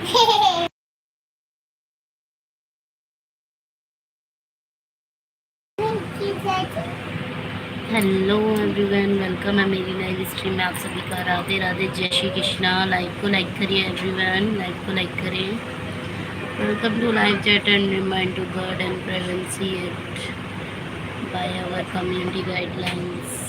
Hello everyone, welcome है मेरी live stream में। आप सभी का राधे राधे, जय श्री कृष्णा। लाइव को लाइक करिए एवरीवन, लाइव को लाइक करें। Welcome to live chat and remind to guard and privacy it by our community guidelines.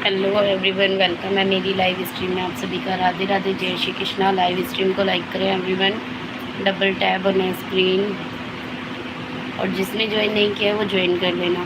Hello everyone, welcome है मेरी लाइव स्ट्रीम में। आप सभी का राधे राधे, जय श्री कृष्णा। लाइव स्ट्रीम को लाइक करें everyone, double tab on screen, और जिसने ज्वाइन नहीं किया वो ज्वाइन कर लेना।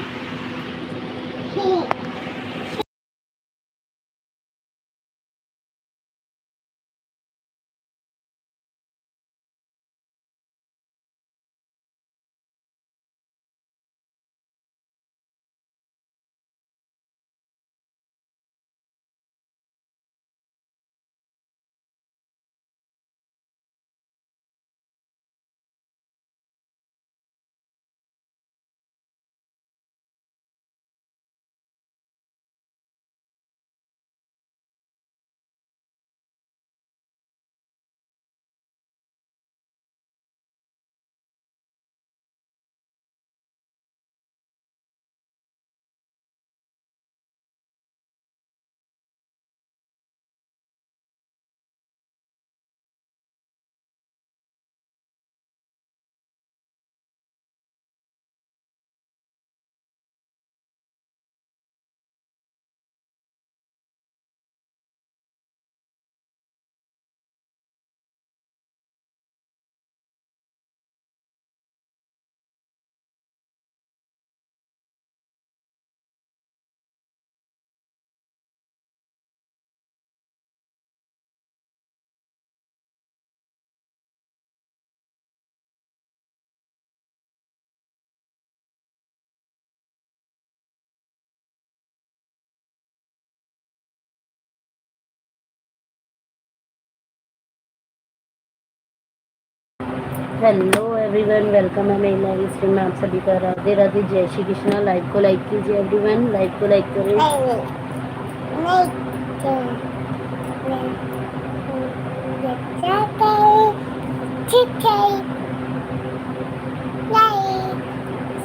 हेलो एवरीवन, वेलकम है मेरी लाइव स्ट्रीम में। आप सभी का राधे राधे, जय श्री कृष्णा। लाइव को लाइक कीजिए एवरीवन, लाइव को लाइक करें।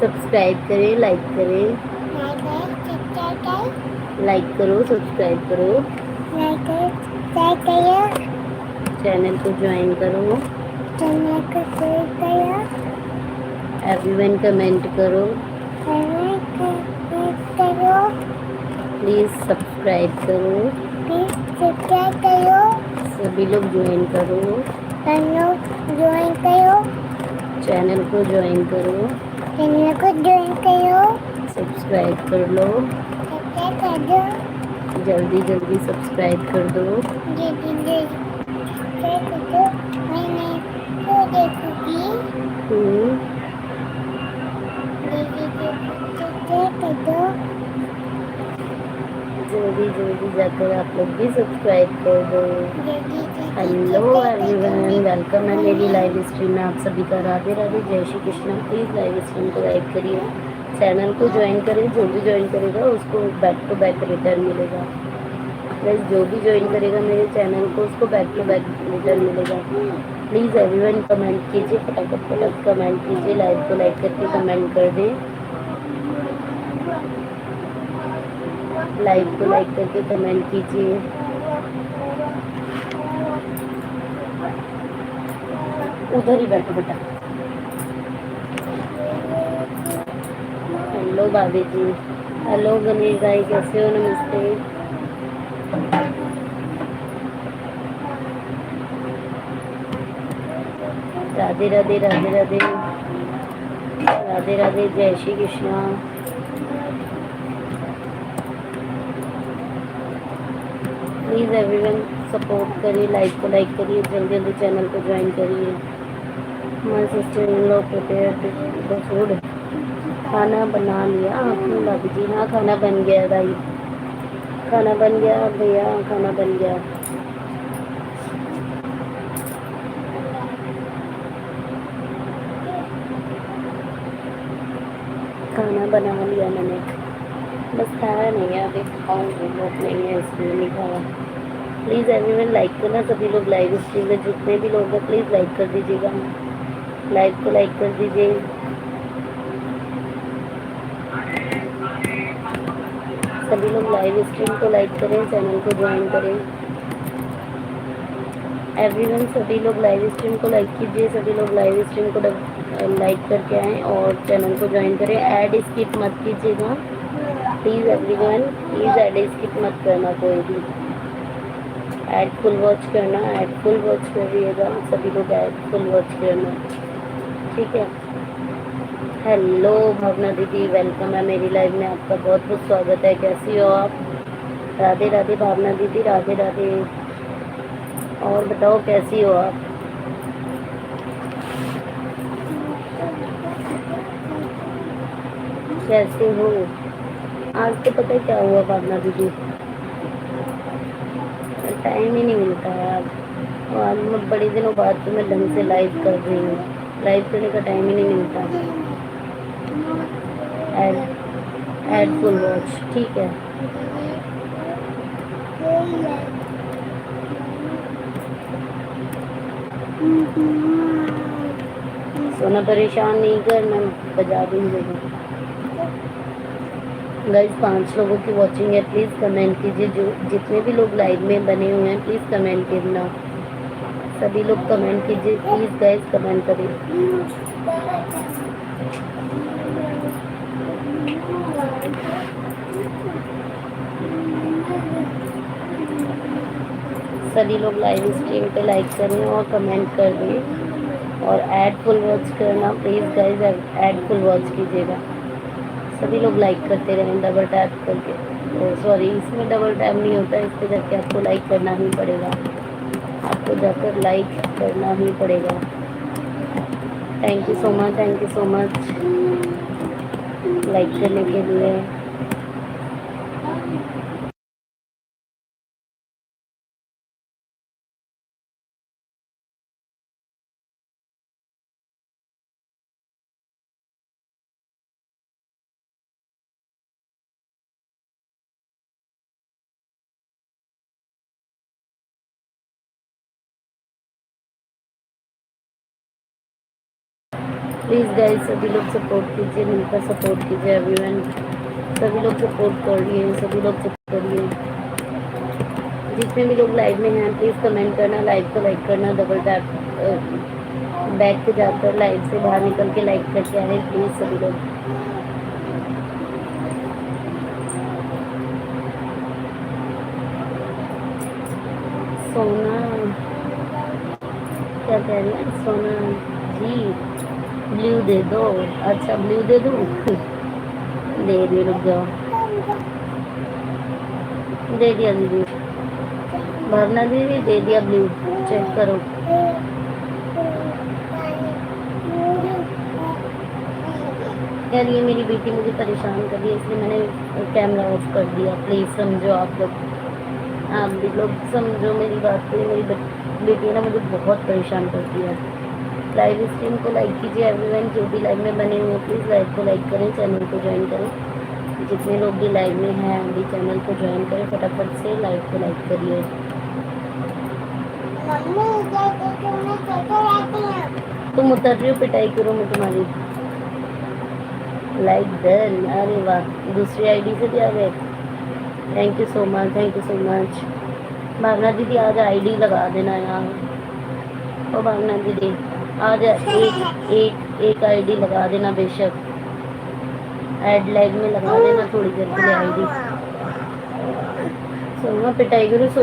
सब्सक्राइब करें, लाइक करें, लाइक करो, सब्सक्राइब करो, चैनल को ज्वाइन करो, एवरीवन कमेंट करो, प्लीज सब्सक्राइब करो, सभी लोग ज्वाइन करो, चैनल को ज्वाइन करो, सब्सक्राइब कर लो, जल्दी जल्दी सब्सक्राइब कर दो। जल्दी जल्दी जाकर आप लोग भी सब्सक्राइब कर दो। हेलो एवरीवन, वेलकम है मेरी लाइव स्ट्रीम में। आप सभी का राधे राधे, जय Shri Krishna. Please live stream को लाइक करिए, चैनल को ज्वाइन करें। जो भी ज्वाइन करेगा उसको बैक टू बैक रिटर्न मिलेगा। प्लस जो भी ज्वाइन करेगा मेरे चैनल को उसको बैक टू बैक रिटर्न मिलेगा। प्लीज़ एवरीवन कमेंट कीजिए, फटाफट कमेंट कीजिए, लाइव को लाइक करके कमेंट कर दें। लाइव को लाइक करके कमेंट कीजिए। उधर ही बैठो बेटा। हेलो भाभी जी। हेलो गणेश भाई, कैसे हो? नमस्ते। राधे राधे राधे राधे राधे राधे। जय Shri Krishna. Please everyone support करिए, लाइक को लाइक करिए, जल्दी जल्दी चैनल को ज्वाइन करिए। My sister in law prepare the food. खाना बना लिया आपने भाभी जी? हाँ, खाना बन गया भाई, खाना बन गया भैया, खाना बन गया। खाना बना लिया मैंने, बस खाया नहीं है, अभी खाऊंगी, भूख नहीं है इसलिए नहीं खाया। प्लीज़ एवरीवन लाइक करना, सभी लोग लाइव स्ट्रीम में जितने भी लोग हैं प्लीज़ लाइक कर दीजिएगा, लाइव को लाइक कर दीजिए। सभी लोग लाइव स्ट्रीम को लाइक करें, चैनल को ज्वाइन करें। एवरीवन सभी लोग लाइव स्ट्रीम को लाइक कीजिए, सभी लोग लाइव स्ट्रीम को लाइक करके आएँ और चैनल को ज्वाइन करें। ऐड स्किप मत कीजिएगा please everyone, please add skip मत करना कोई भी। ऐड फुल वॉच करना, ऐड फुल वॉच करिएगा, सभी लोग ऐड फुल वॉच करना, ठीक है। हेलो भावना दीदी, वेलकम है मेरी लाइव में, आपका बहुत बहुत स्वागत है। कैसी हो आप? राधे राधे भावना दीदी, राधे राधे। और बताओ कैसी हो आप? कैसे हो? आज तो पता है क्या हुआ भावना दीदी, टाइम ही नहीं मिलता है यार। आज मैं बड़े दिनों बाद तो मैं ढंग से लाइव कर रही हूँ, लाइव करने का टाइम ही नहीं मिलता। ऐड फुल वॉच, ठीक है। सोना परेशान नहीं कर, मैं बजा दूँगी। गाइस 5 लोगों की वॉचिंग है, प्लीज़ कमेंट कीजिए। जो जितने भी लोग लाइव में बने हुए हैं प्लीज़ कमेंट करना, सभी लोग कमेंट कीजिए प्लीज़ गाइस, कमेंट करिए। सभी लोग लाइव स्ट्रीम पे लाइक करें और कमेंट कर दें और ऐड फुल वॉच करना please guys, add full watch कीजिएगा। सभी लोग लाइक करते रहें डबल टैप करके। सॉरी, इसमें डबल टैप नहीं होता, इस पर जाके आपको लाइक करना ही पड़ेगा, आपको जाकर लाइक करना ही पड़ेगा। Thank you so much, thank you so much like करने के लिए। प्लीज़ गाइस सभी लोग सपोर्ट कीजिए, मिलकर सपोर्ट कीजिए एवरीवन, सभी लोग सपोर्ट करिए, सभी लोग सपोर्ट करिए। जितने भी लोग लाइव में हैं प्लीज़ कमेंट करना, लाइव को लाइक करना, डबल टैप बैक पे जाकर लाइव से बाहर निकल के लाइक करके आए प्लीज़ सभी लोग। सोना क्या कह रही है? सोना जी ब्लू दे दो। अच्छा ब्लू दे दूँ? दे दी, रुक जाओ, दे दिया दीदी, भावना दीदी दे दिया ब्लू, चेक करो। यार ये मेरी बेटी मुझे परेशान कर रही है इसलिए मैंने कैमरा ऑफ कर दिया, प्लीज़ समझो आप लोग, आप भी लोग समझो मेरी बात को। मेरी बेटी ना मुझे बहुत परेशान करती है। लाइव स्ट्रीम को लाइक कीजिए एवरीवन, जो भी लाइव में बने हुए प्लीज़ लाइव को लाइक करें, चैनल को ज्वाइन करें। जितने लोग भी लाइव में हैं अभी चैनल को ज्वाइन करें, फटाफट से लाइव को लाइक करिए। तुम उतर रही हो, पिटाई करो मैं तुम्हारी। Like done. अरे वाह, दूसरी आईडी से भी आ गए। Thank you so much, thank you so much. Bhavna दीदी आज आईडी लगा देना यार। ओ भावना दीदी आज एक आईडी लगा देना बेशक। ऐड लाइक में लगा देना थोड़ी देर के लिए आईडी। सोना पिटाई करो, सो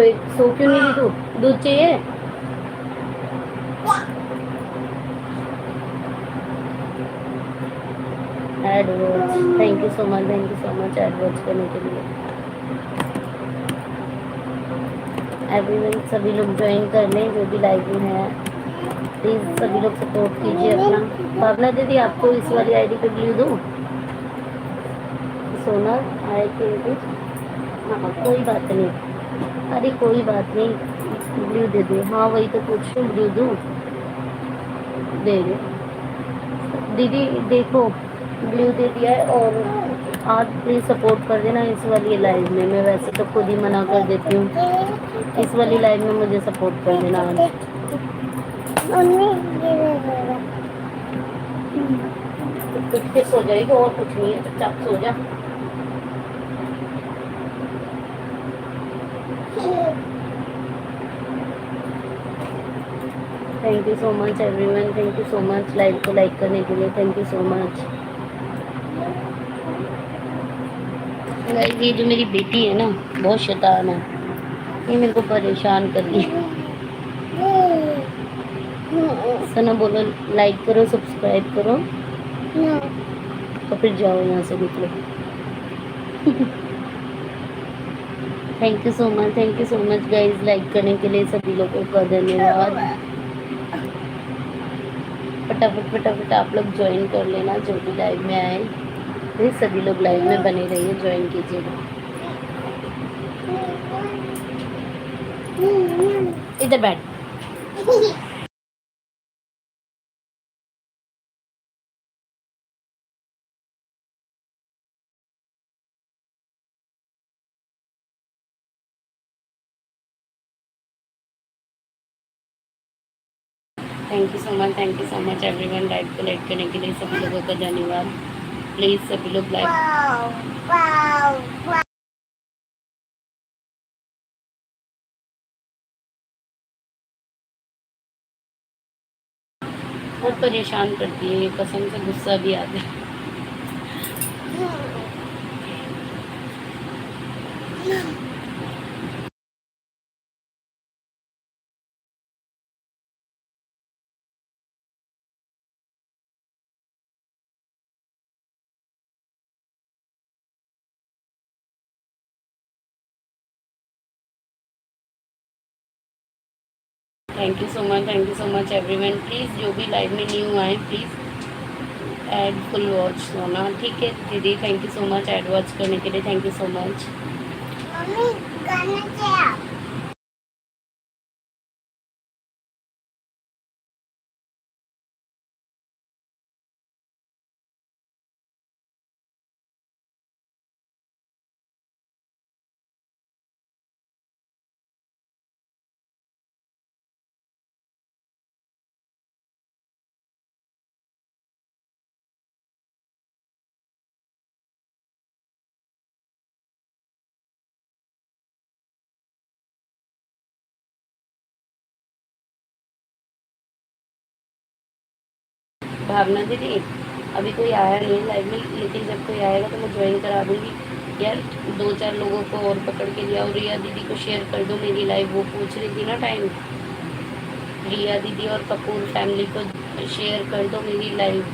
क्यों नहीं रही तू? दूध चाहिए? Add watch, thank you so much, thank you so much add watch करने के लिए। एवरीवन सभी लोग ज्वाइन कर लें जो भी लाइव में है। प्लीज़ सभी लोग सपोर्ट कीजिए अपना। भावना दीदी आपको इस वाली आईडी पे ब्लू दूँ? सोना आए के हाँ कोई बात नहीं, अरे कोई बात नहीं, ब्लू दे दो। हाँ वही तो पूछ रही हूँ, ब्लू दूँ? दे दो दीदी, देखो ब्लू दे दिया है। और आप प्लीज़ सपोर्ट कर देना इस वाली लाइव में। मैं वैसे तो खुद ही मना कर देती हूँ, इस वाली लाइव में मुझे सपोर्ट कर देना आज। कुछ के सो जाएगी और कुछ नहीं है, चुपचाप सो जा। Thank you so much everyone, thank you so much live को लाइक करने के लिए, थैंक यू सो मच। ये जो मेरी बेटी है ना बहुत शैतान है, ये मेरे को परेशान कर रही है। सना बोलो लाइक करो सब्सक्राइब करो। तो फिर जाओ यहाँ से निकलो। Thank you so much, thank you so much guys like करने के लिए सभी लोगों का धन्यवाद। फटाफट फटाफट आप लोग ज्वाइन कर लेना जो भी लाइव में आए। प्लीज सभी लोग लाइव में बने रहिए, ज्वाइन कीजिएगा। इधर बैठ। Thank you so much, thank you so much everyone live को लाइक करने के लिए सभी लोगों का धन्यवाद। प्लीज सभी लोग लाइव। बहुत परेशान करती है, कसम से गुस्सा भी आता है। Thank you so much everyone. Please जो भी लाइव में न्यू आए प्लीज़ ऐड फुल वॉच होना, ठीक है दीदी? Thank you so much add watch करने के लिए, thank you so much. Mummy गाना क्या? भावना दीदी अभी कोई आया नहीं है लाइव में, लेकिन जब कोई आएगा तो मैं ज्वाइन करा दूँगी। यार 2-4 लोगों को और पकड़ के लिया, और रिया दीदी को शेयर कर दो मेरी लाइव। वो पूछ रही थी ना टाइम। रिया दीदी और कपूर फैमिली को शेयर कर दो मेरी लाइव।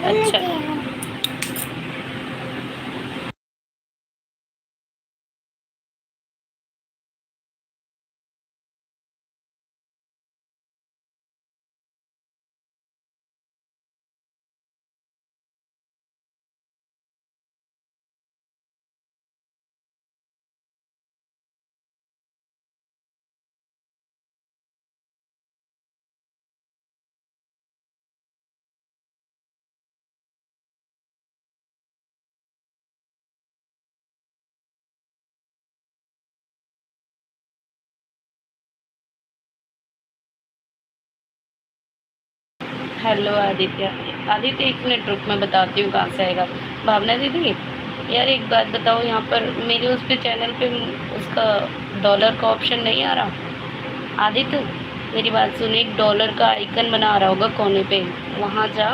अच्छा हेलो आदित्य। आदित्य एक मिनट रुक, मैं बताती हूँ कहाँ से आएगा। भावना दीदी, यार एक बात बताओ, यहाँ पर मेरे उस पे चैनल पे उसका डॉलर का ऑप्शन नहीं आ रहा। आदित्य मेरी बात सुन, एक डॉलर का आइकन बना आ रहा होगा कोने पे, वहाँ जा,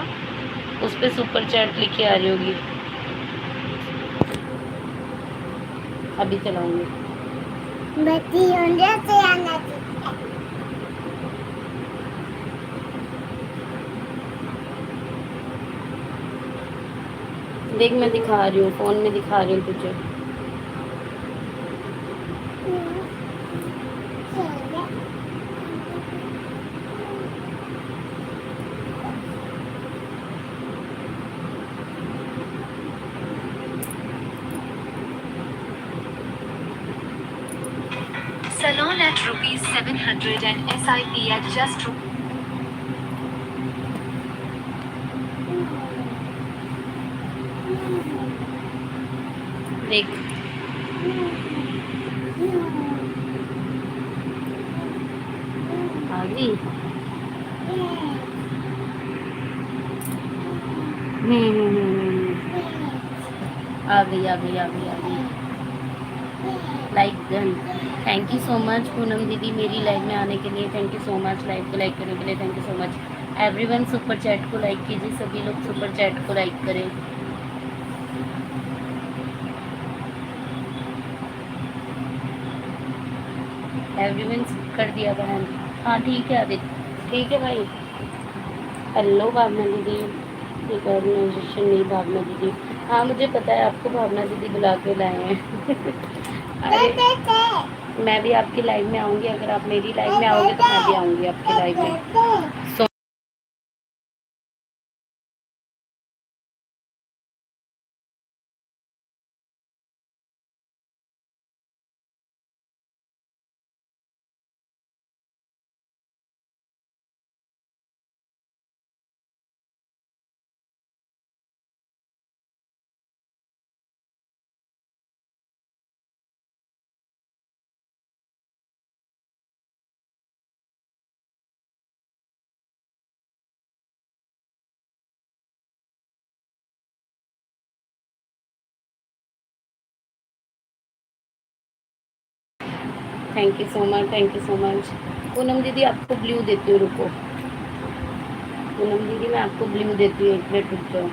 उस पे सुपर चैट लिखी आ रही होगी। अभी चलाऊंगी। देख मैं दिखा रही हूँ, फोन में दिखा रही हूँ तुझे। Salon at ₹700 and SIP at just देख आ गई। आ गई आ गई आ गई आ गई। Like done. Thank you so much Poonam दीदी मेरी लाइव में आने के लिए। Thank you so much live को लाइक करने के लिए। Thank you so much everyone. Super chat को लाइक कीजिए, सभी लोग सुपर चैट को लाइक करें। एवरीवन कर दिया बहन। हाँ ठीक है आदित्य, ठीक है भाई। हेलो भावना दीदी। रिकॉग्नाइजेशन नहीं भावना दीदी। हाँ मुझे पता है, आपको भावना दीदी बुला के लाए हैं। अरे मैं भी आपकी लाइव में आऊँगी, अगर आप मेरी लाइव में आओगे तो मैं भी आऊँगी आपकी लाइव में। So thank you so much, thank you so much. Poonam दीदी आपको ब्लू देती हूँ, रुको। पूनम दीदी मैं आपको ब्लू देती हूँ, एक मिनट रुक जाओ।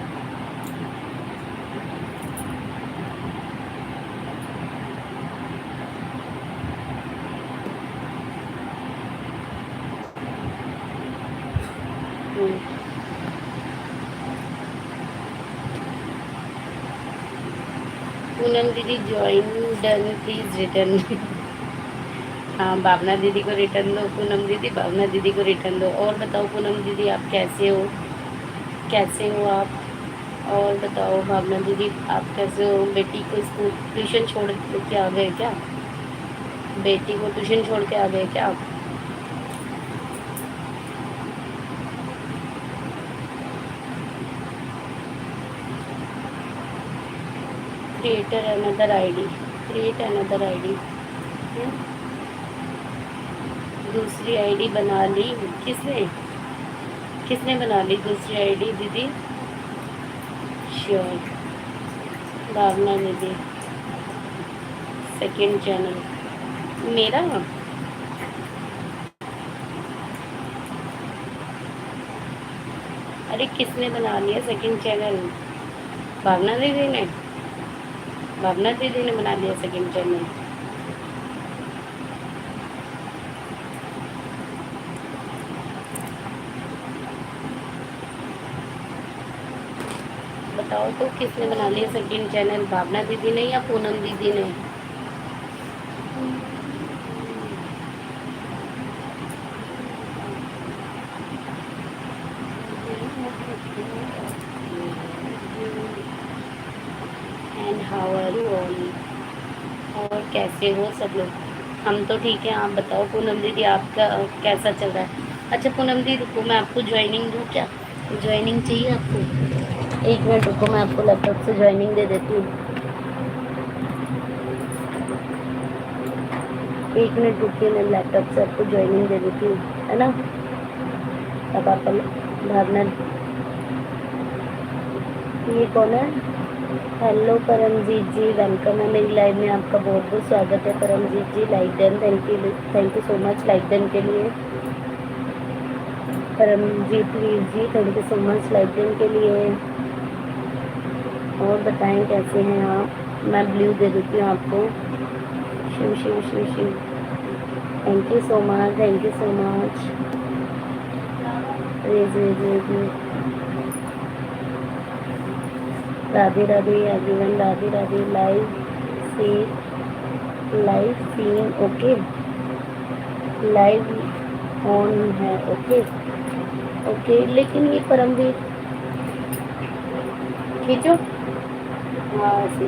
पूनम दीदी ज्वाइन डन, प्लीज रिटर्न। हाँ भावना दीदी को रिटर्न दो पूनम दीदी, भावना दीदी को रिटर्न दो। और बताओ पूनम दीदी आप कैसे हो, कैसे हो आप? और बताओ भावना दीदी आप कैसे हो? बेटी को स्कूल ट्यूशन छोड़ के आ गए क्या? बेटी को ट्यूशन छोड़ के आ गए क्या आप? Creator another ID, create another ID. दूसरी आईडी बना ली? किसने किसने बना ली दूसरी आईडी दीदी? श्योर भावना दीदी। सेकंड चैनल मेरा? अरे किसने बना लिया सेकंड चैनल? भावना दीदी ने, भावना दीदी ने बना लिया सेकंड चैनल। बताओ तो किसने बना लिया सेकंड चैनल, भावना दीदी ने या पूनम दीदी ने? And how are you all? और कैसे हो सब लोग? हम तो ठीक है, आप बताओ पूनम दीदी आपका कैसा चल रहा है? अच्छा पूनम दीदी रुको, मैं आपको ज्वाइनिंग दूँ क्या? ज्वाइनिंग चाहिए आपको? एक मिनट रुको, मैं आपको लैपटॉप से ज्वाइनिंग दे देती हूँ। एक मिनट रुकिए, मैं लैपटॉप से आपको ज्वाइनिंग दे देती हूँ, है ना? तब आप भावना, ये कौन है? हेलो परमजीत जी, वेलकम है मेरी लाइव में, आपका बहुत बहुत स्वागत है Paramjit ji. Like done, thank you so much like done के लिए। Paramjit Veer ji thank you so much like done के लिए। और बताएं कैसे हैं आप? मैं ब्लू दे देती हूँ आपको। Shiv Shiv Shiv Shiv, thank you so much, thank you so much. Radhe Radhe everyone, Radhe Radhe. Live scene okay, live on है ओके ओके। लेकिन ये परमवीर खींचो, हाँ ऐसे।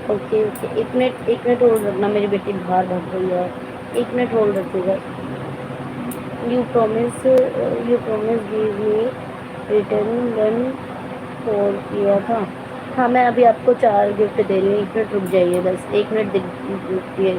ओके ओके, एक मिनट होल्ड रखना, मेरी बेटी बाहर भाग रही है। एक मिनट होल्ड रखिएगा। You promise give me return one four किया था। हाँ मैं अभी आपको 4 गिफ्ट दे रही हूँ, एक मिनट रुक जाइए, बस एक मिनट रुकिए।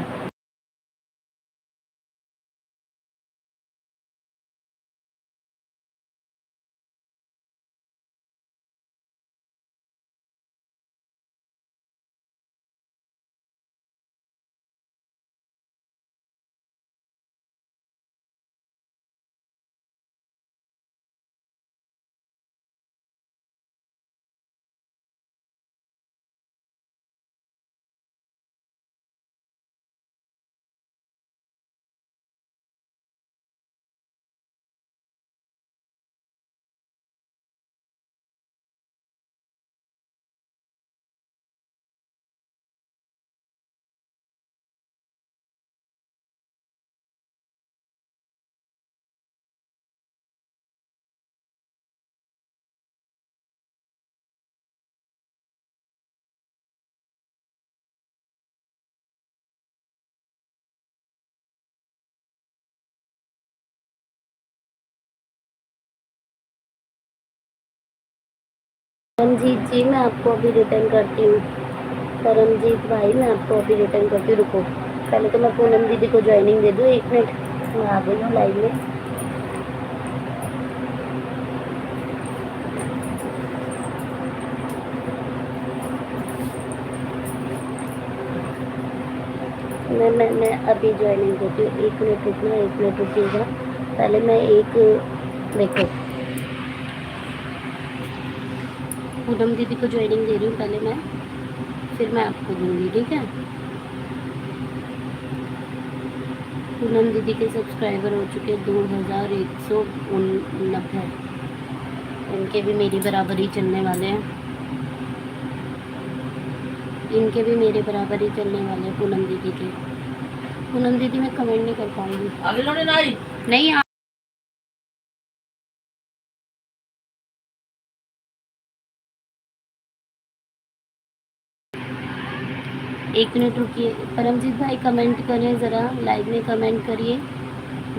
परमजीत जी मैं आपको अभी रिटर्न करती हूँ। परमजीत भाई मैं आपको अभी रिटर्न करती हूँ, रुको। पहले तो मैं पूनम दीदी को ज्वाइनिंग दे दूँ, एक मिनट मैं आ गई हूँ लाइव में। मैं अभी ज्वाइनिंग देती हूँ, एक मिनट रुकना, एक मिनट रुकिएगा। पहले मैं एक देखो पूनम दीदी को ज्वाइनिंग दे रही हूँ पहले मैं, फिर मैं आपको दूंगी, ठीक है। पूनम दीदी के सब्सक्राइबर हो चुके 2190, इनके भी मेरी बराबरी चलने वाले हैं, इनके भी मेरे बराबर ही चलने वाले हैं पूनम दीदी के। पूनम दीदी मैं कमेंट नहीं कर पाऊंगी नहीं एक मिनट रुकिए। परमजीत भाई कमेंट करें ज़रा, लाइव में कमेंट करिए।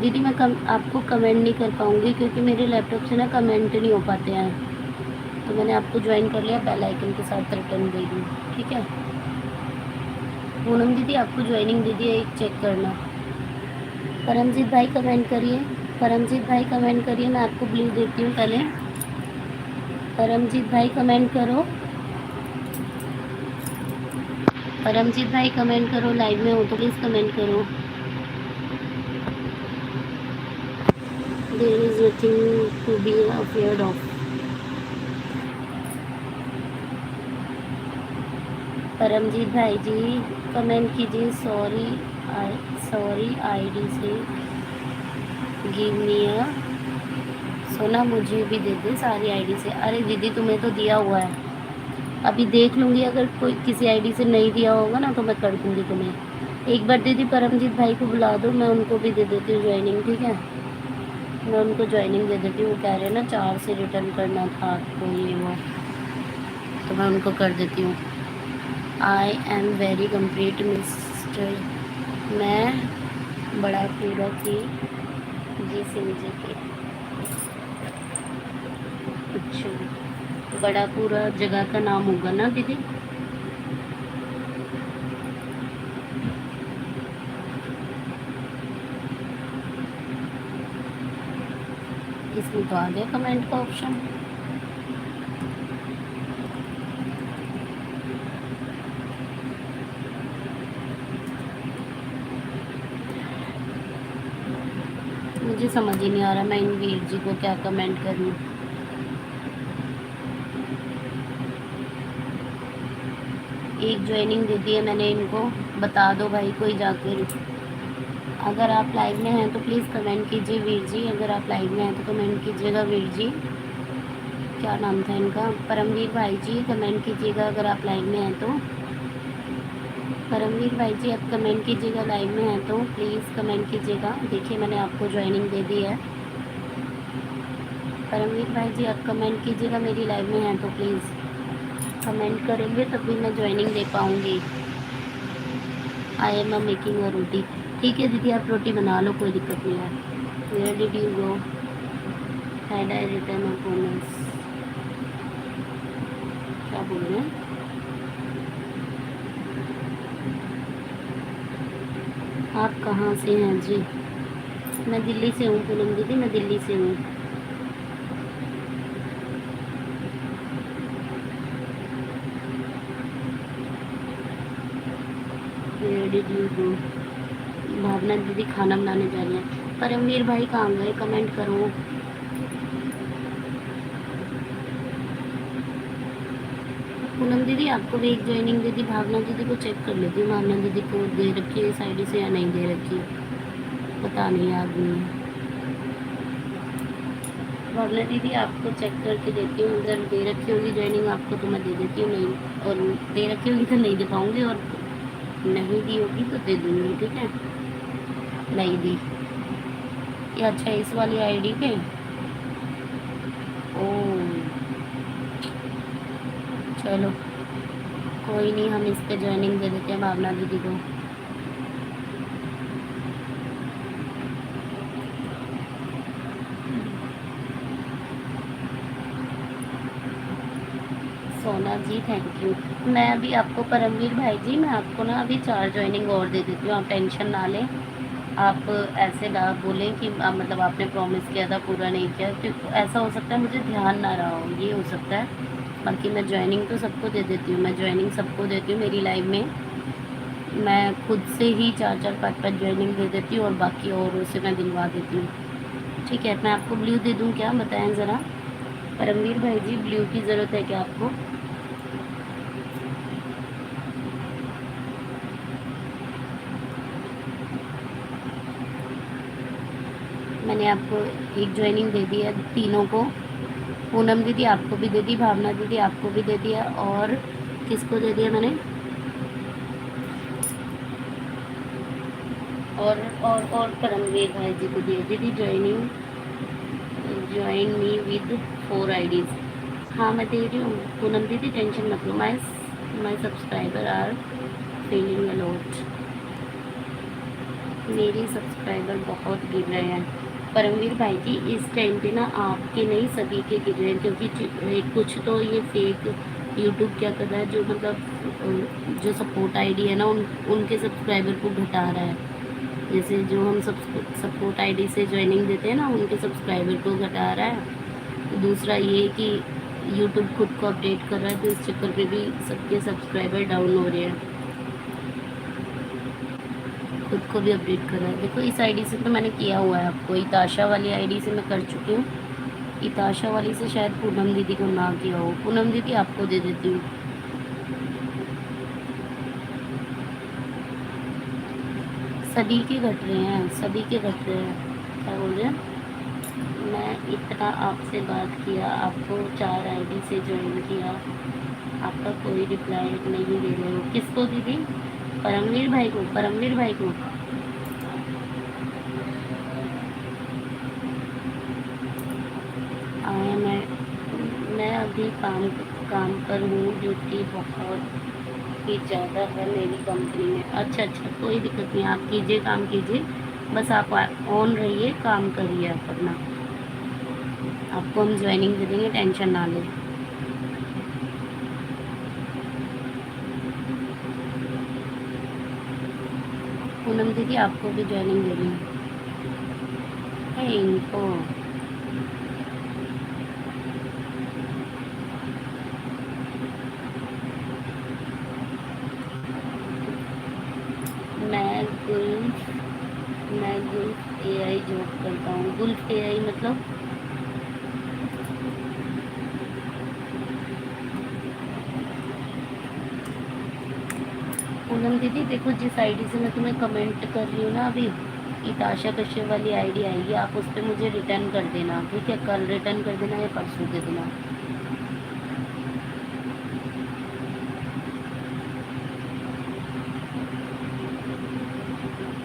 दीदी मैं आपको कमेंट नहीं कर पाऊँगी क्योंकि मेरे लैपटॉप से ना कमेंट नहीं हो पाते हैं। तो मैंने आपको ज्वाइन कर लिया, बेल आइकन के साथ रिटर्न दे दी, ठीक है। पूनम दीदी आपको ज्वाइनिंग दे दी है, एक चेक करना। परमजीत भाई कमेंट करिए, परमजीत भाई कमेंट करिए, मैं आपको ब्लू देती हूँ पहले। परमजीत भाई कमेंट करो, परमजीत भाई कमेंट करो, लाइव में हो तो प्लीज़ कमेंट करो। There is nothing to be afraid of. Paramjit भाई जी कमेंट कीजिए, सॉरी आईडी से गिव मी अ। सोना मुझे भी दे दे सारी आईडी से। अरे दीदी तुम्हें तो दिया हुआ है, अभी देख लूँगी, अगर कोई किसी आईडी से नहीं दिया होगा ना तो मैं कर दूँगी तुम्हें। एक बार दीदी परमजीत भाई को बुला दो, मैं उनको भी दे देती हूँ ज्वाइनिंग, ठीक है। मैं उनको ज्वाइनिंग दे देती हूँ, वो कह रहे हैं ना 4 से रिटर्न करना था आपको ये वो, तो मैं उनको कर देती हूँ। I am very complete mister, मैं बड़ा पूरा की जी सिंह जी की। अच्छा बड़ा पूरा जगह का नाम होगा ना दीदी? इसमें तो आ गया कमेंट का ऑप्शन। मुझे समझ ही नहीं आ रहा मैं इन वीर जी को क्या कमेंट करूं। एक ज्वाइनिंग दे दी है मैंने इनको, बता दो भाई कोई जाकर। अगर आप लाइव में हैं तो प्लीज़ कमेंट कीजिए वीर जी, अगर आप लाइव में हैं तो कमेंट कीजिएगा वीर जी। क्या नाम था इनका, परमवीर भाई जी, कमेंट कीजिएगा अगर आप लाइव में हैं तो। परमवीर भाई जी आप कमेंट कीजिएगा, लाइव में हैं तो प्लीज़ कमेंट कीजिएगा। देखिए मैंने आपको ज्वाइनिंग दे दी है। परमवीर भाई जी आप कमेंट कीजिएगा, मेरी लाइव में हैं तो प्लीज़ कमेंट करेंगे तभी मैं ज्वाइनिंग दे पाऊँगी। I am a making a roti. ठीक है दीदी आप रोटी बना लो, कोई दिक्कत नहीं है। Where did you go, had I return a bonus, क्या बोल रहे हैं? आप कहाँ से हैं जी? मैं दिल्ली से हूँ पूनम दीदी, मैं दिल्ली से हूँ। वेयर डिड यू गो, भावना दीदी खाना बनाने जा रही हैं। परमवीर भाई कहाँ गए, कमेंट करो। पूनम दीदी आपको भी एक ज्वाइनिंग दे दी, भावना दीदी को चेक कर लेती हूँ, भावना दीदी को दे रखी है इस आईडी से या नहीं दे रखी है, पता नहीं याद नहीं है। भावना दीदी आपको चेक करके देती हूँ, अगर दे रखी होगी ज्वाइनिंग आपको तो मैं दे देती हूँ, नहीं और दे रखी होगी तो नहीं दे पाऊँगी, और नहीं दी होगी तो दे दूँगी, ठीक है। नहीं दी ये, अच्छा इस वाली आईडी पे। ओ चलो कोई नहीं, हम इस पे ज्वाइनिंग दे देते हैं भावना दीदी को। सोना जी थैंक यू। मैं अभी आपको परमवीर भाई जी, मैं आपको ना अभी 4 ज्वाइनिंग और दे देती हूँ, आप टेंशन ना लें। आप ऐसे ना बोलें कि मतलब आपने प्रॉमिस किया था पूरा नहीं किया, क्योंकि ऐसा हो सकता है मुझे ध्यान ना रहा हो, ये हो सकता है। बाकी मैं ज्वाइनिंग तो सबको दे देती हूँ, मैं ज्वाइनिंग सबको देती हूँ मेरी लाइव में। मैं खुद से ही 4-4 5-5 ज्वाइनिंग दे देती हूँ और बाकी औरों से मैं दिलवा देती हूँ, ठीक है। मैं आपको ब्लू दे दूँ क्या, बताएं ज़रा। परमवीर भाई जी ब्लू की ज़रूरत है क्या आपको? मैंने आपको एक ज्वाइनिंग दे दी है तीनों को। पूनम दीदी आपको भी दे दी, भावना दीदी आपको भी दे दिया, और किसको दे दिया मैंने, और परमवीर भाई जी को दिया। दीदी joining, join me with 4 IDs. हाँ मैं दे रही हूँ पूनम दीदी, टेंशन मत लो। My subscriber are feeling a lot, मेरे सब्सक्राइबर बहुत गिर रहे हैं। परमवीर भाई जी इस टाइम पे ना आपके नहीं सभी के गिर रहे हैं, क्योंकि कुछ तो ये फेक यूट्यूब क्या कर रहा है, जो मतलब जो सपोर्ट आईडी है ना उनके सब्सक्राइबर को घटा रहा है। जैसे जो हम सपोर्ट आईडी से ज्वाइनिंग देते हैं ना, उनके सब्सक्राइबर को घटा रहा है। दूसरा ये कि यूट्यूब खुद को अपडेट कर रहा है, तो इस चक्कर पे भी सबके सब्सक्राइबर डाउन हो रहे हैं, खुद को भी अपडेट कर रहा है। देखो इस आईडी से तो मैंने किया हुआ है आपको, इताशा वाली आईडी से मैं कर चुकी हूँ। इताशा वाली से शायद पूनम दीदी को ना किया हो, पूनम दीदी आपको दे देती हूँ। सभी के घट रहे हैं, सभी के घट रहे हैं, क्या बोल रहे हैं। मैं इतना आपसे बात किया, आपको 4 आईडी से ज्वाइन किया, आपका कोई रिप्लाई नहीं दे रहे हो। किसको दीदी? परमवीर भाई को, परमवीर भाई को। आया मैं अभी काम पर हूँ, ड्यूटी बहुत ही ज़्यादा है मेरी कंपनी में। अच्छा अच्छा कोई दिक्कत नहीं, आप कीजिए काम कीजिए, बस आप ऑन रहिए, काम करिए आप अपना, आपको हम ज्वाइनिंग दे देंगे, टेंशन ना लें। पूनम दीदी आपको भी ज्वाइनिंग दे रही है इनको। गुल्फ एआई जॉब करता हूँ। गुल्फ एआई मतलब पूनम दीदी देखो, जिस आईडी से मैं तुम्हें कमेंट कर रही हूँ ना अभी, इताशा कश्यप वाली आईडी आएगी, आप उस पर मुझे रिटर्न कर देना, ठीक है? कल रिटर्न कर देना या परसों दे देना।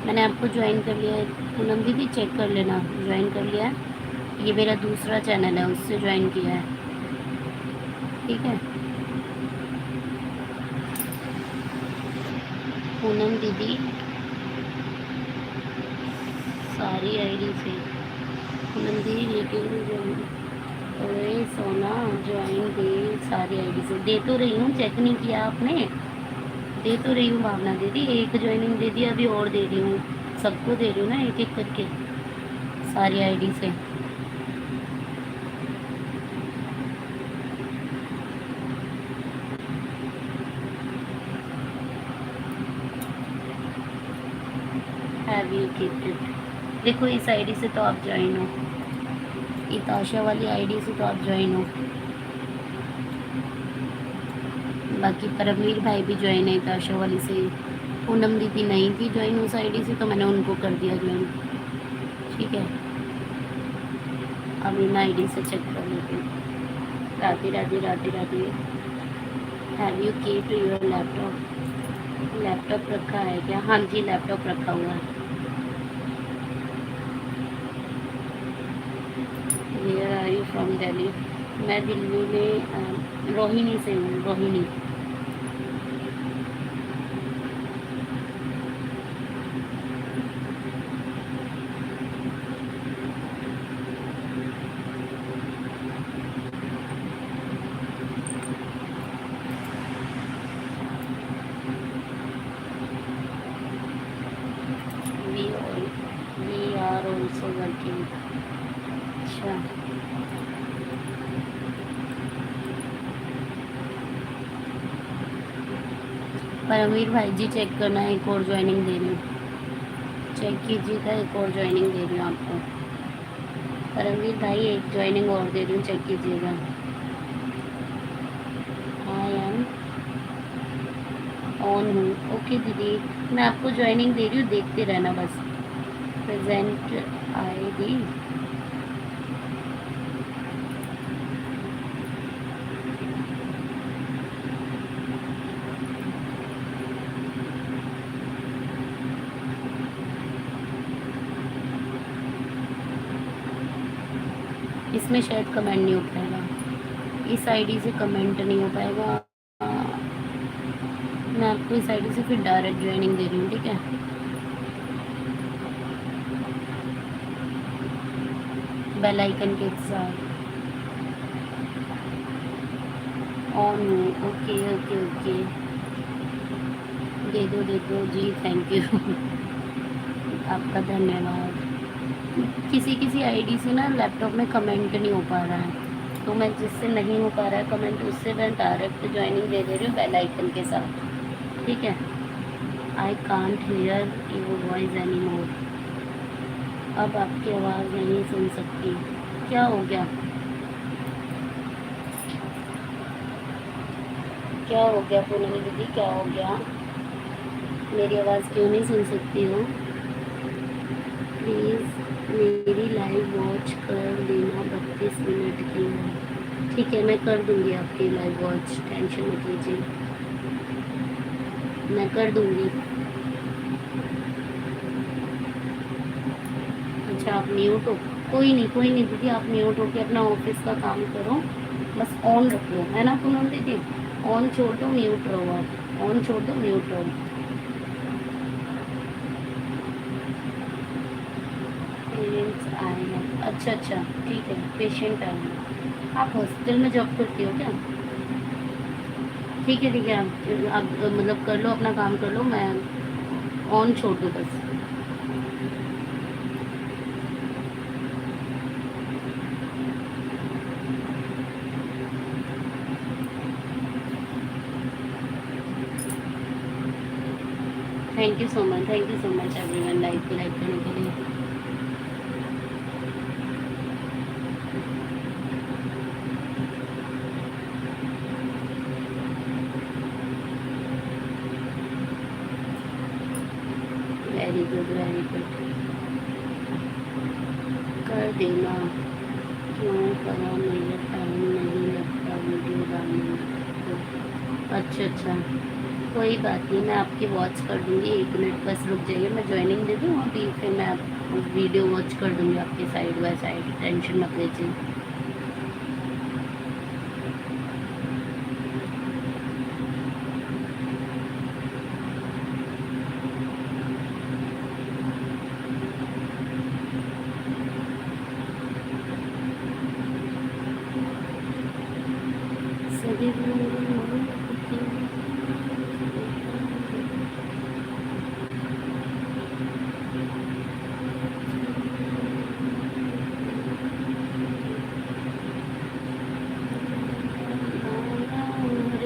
मैंने आपको ज्वाइन कर लिया है पूनम दीदी, चेक कर लेना, ज्वाइन कर लिया है। ये मेरा दूसरा चैनल है, उससे ज्वाइन किया है, ठीक है? पूनम दीदी सारी आईडी से, पूनम दीदी लेकिन अरे सोना ज्वाइन दे सारी आईडी से, दे तो रही हूँ, चेक नहीं किया आपने? दे तो रही हूँ भावना दीदी, एक ज्वाइनिंग दे दी, अभी और दे रही हूँ, सबको दे रही हूँ ना एक एक करके सारी आईडी से। Have you keeped it? देखो इस आईडी से तो आप ज्वाइन हो, इताशा वाली आईडी से तो आप ज्वाइन हो, बाकी परमवीर भाई भी ज्वाइन है इताशा वाली से। पूनम दीदी नहीं थी ज्वाइन उस आईडी से, तो मैंने उनको कर दिया ज्वाइन, ठीक है? अब इन आईडी से चेक कर लेते हैं। Radhe Radhe Radhe Radhe. Have you keeped your laptop? Laptop रखा है क्या? हाँ जी, लैपटॉप रखा हुआ है। Where are you from? Delhi. मैं दिल्ली में रोहिणी से हूँ, Rohini. We are also working. अच्छा, परमवीर भाई जी चेक करना, एक और ज्वाइनिंग दे रही हूँ, चेक कीजिएगा, एक और ज्वाइनिंग दे रही हूँ आपको। परमवीर भाई एक ज्वाइनिंग और दे रही हूँ, चेक कीजिएगा। आई एम ऑन हूँ। ओके दीदी, मैं आपको ज्वाइनिंग दे रही हूँ, देखते रहना बस। प्रेजेंट आईडी इसमें शायद कमेंट नहीं हो पाएगा, इस आईडी से कमेंट नहीं हो पाएगा। मैं आपको इस आईडी से फिर डायरेक्ट ज्वाइनिंग दे रही हूँ, ठीक है? बेल आइकन के साथ ऑन हूँ। ओके ओके ओके, दे दो जी, थैंक यू आपका धन्यवाद। किसी किसी आईडी से ना लैपटॉप में कमेंट नहीं हो पा रहा है, तो मैं जिससे नहीं हो पा रहा है कमेंट, उससे मैं डायरेक्ट ज्वाइनिंग दे रही हूँ बेल आइकन के साथ, ठीक है? I can't hear your voice any more. अब आपकी आवाज़ नहीं सुन सकती। क्या हो गया? क्या हो गया पूनम दीदी, क्या हो गया? मेरी आवाज़ क्यों नहीं सुन सकती हो? प्लीज़ मेरी लाइव वॉच कर देना, 32 मिनट की है, ठीक है? मैं कर दूंगी आपकी लाइव वॉच, टेंशन मत लीजिए, मैं कर दूंगी। अच्छा आप म्यूट हो? कोई नहीं दीदी, आप म्यूट हो के अपना ऑफिस का काम करो, बस ऑन रख लो, है ना पूनम दीदी? ऑन छोड़ दो, म्यूट रहो, आप ऑन छोड़ दो, म्यूट रहो। पेरेंट्स आए हैं, अच्छा अच्छा ठीक है, पेशेंट आए हैं। आप हॉस्पिटल में जॉब करती हो क्या? ठीक है, आप मतलब कर लो, अपना काम कर लो, मैं ऑन छोड़ दो बस। Thank you so much everyone live को लाइक करने के लिए। Very good very good. कर देना। क्यों करा, मेरा टाइम नहीं लगता वीडियो डालने में। अच्छा अच्छा, कोई बात नहीं, मैं आपकी वॉच कर दूँगी। 1 मिनट बस रुक जाइए, मैं ज्वाइनिंग दे दूँ अभी, फिर मैं आप वीडियो वॉच कर दूँगी आपकी साइड बाय साइड, टेंशन मत लीजिए। सभी हरे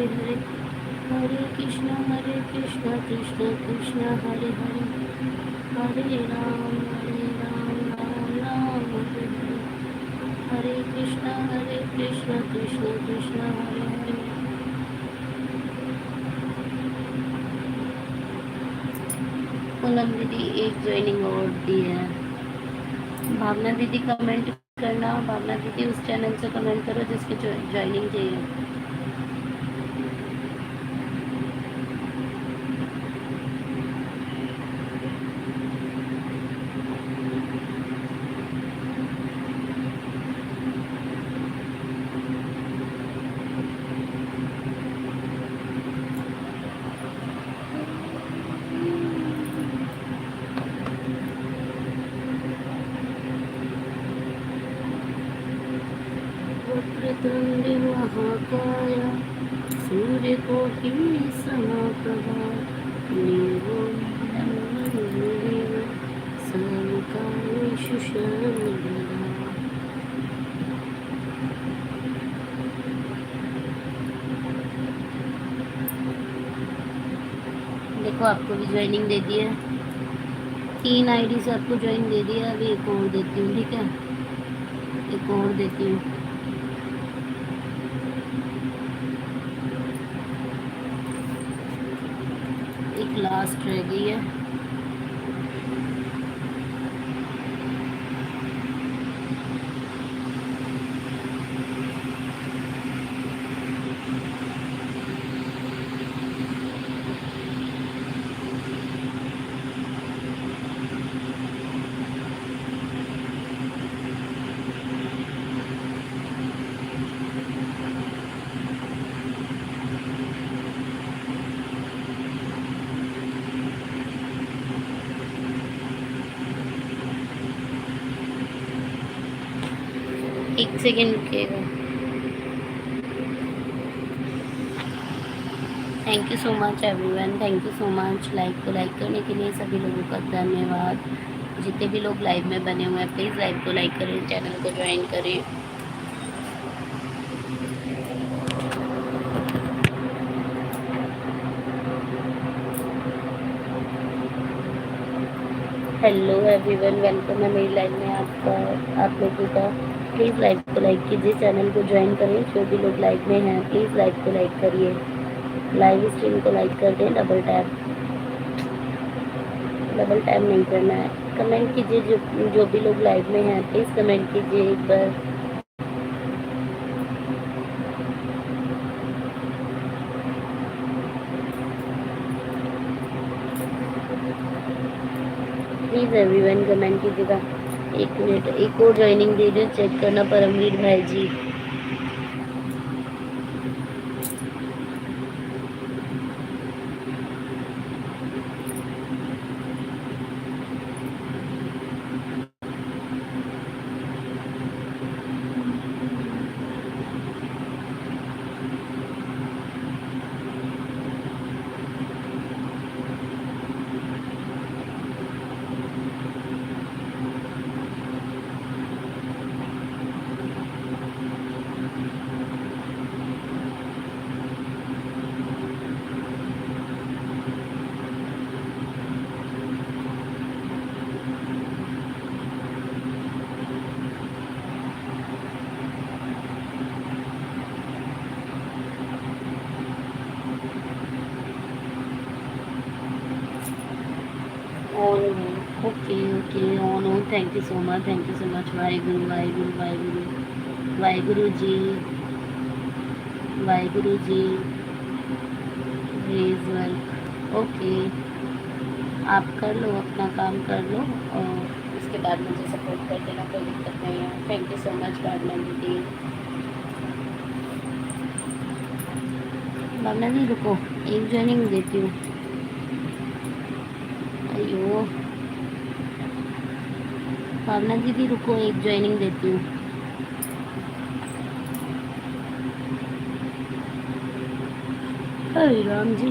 हरे, हरे कृष्ण कृष्ण कृष्ण हरे हरे, हरे राम राम राम हरे हरे, हरे कृष्ण कृष्ण कृष्ण हरे हरे। पूनम दीदी एक ज्वाइनिंग और दी है। भावना दीदी कमेंट करना, भावना दीदी उस चैनल से कमेंट करो जिसके ज्वाइनिंग चाहिए। वक्रतुंड महाकाय, सूर्यकोटि समप्रभा, निर्विघ्नं सर्वकार्येषु सर्वदा। देखो आपको भी ज्वाइनिंग दे दी है, 3 आईडी से आपको ज्वाइन दे दिया। अभी एक और देती हूँ, ठीक है, एक और देती हूँ। एक लास्ट रह गई है। एक सेकेंड रुकिएगा। Thank you so much everyone, thank you so much. Like को लाइक करने के लिए सभी लोगों का धन्यवाद। जितने भी लोग लाइव में बने हुए हैं प्लीज़ लाइव को लाइक करें, चैनल को ज्वाइन करें। हेलो एवरीवन, वेलकम है मेरी लाइव में आपका, आप लोगों का। प्लीज़ लाइव को लाइक कीजिए, चैनल को ज्वाइन करें। जो भी लोग लाइव में हैं प्लीज़ लाइव को लाइक करिए, लाइव स्ट्रीम को लाइक कर दें। डबल टैप नहीं करना है। कमेंट कीजिए, जो भी लोग लाइव में हैं प्लीज़ कमेंट कीजिए एक बार। प्लीज़ एवरीवन कमेंट कीजिएगा। 1 मिनट, एक और ज्वाइनिंग दे दो, चेक करना परमवीर भाई जी। ऑन हो। ओके ओके, ऑन हो। Thank you so much, thank you so much. Waheguru Waheguru Waheguru Waheguru ji, Waheguru ji. Raise work. Okay, आप कर लो अपना काम कर लो और उसके बाद मुझे सपोर्ट कर देना, कोई दिक्कत नहीं है। Thank you so much Bhavna दीदी। भावना दी रुको, एक ज्वाइनिंग देती हूँ। अयो भावना दीदी रुको, एक ज्वाइनिंग देती हूँ। अरे राम जी।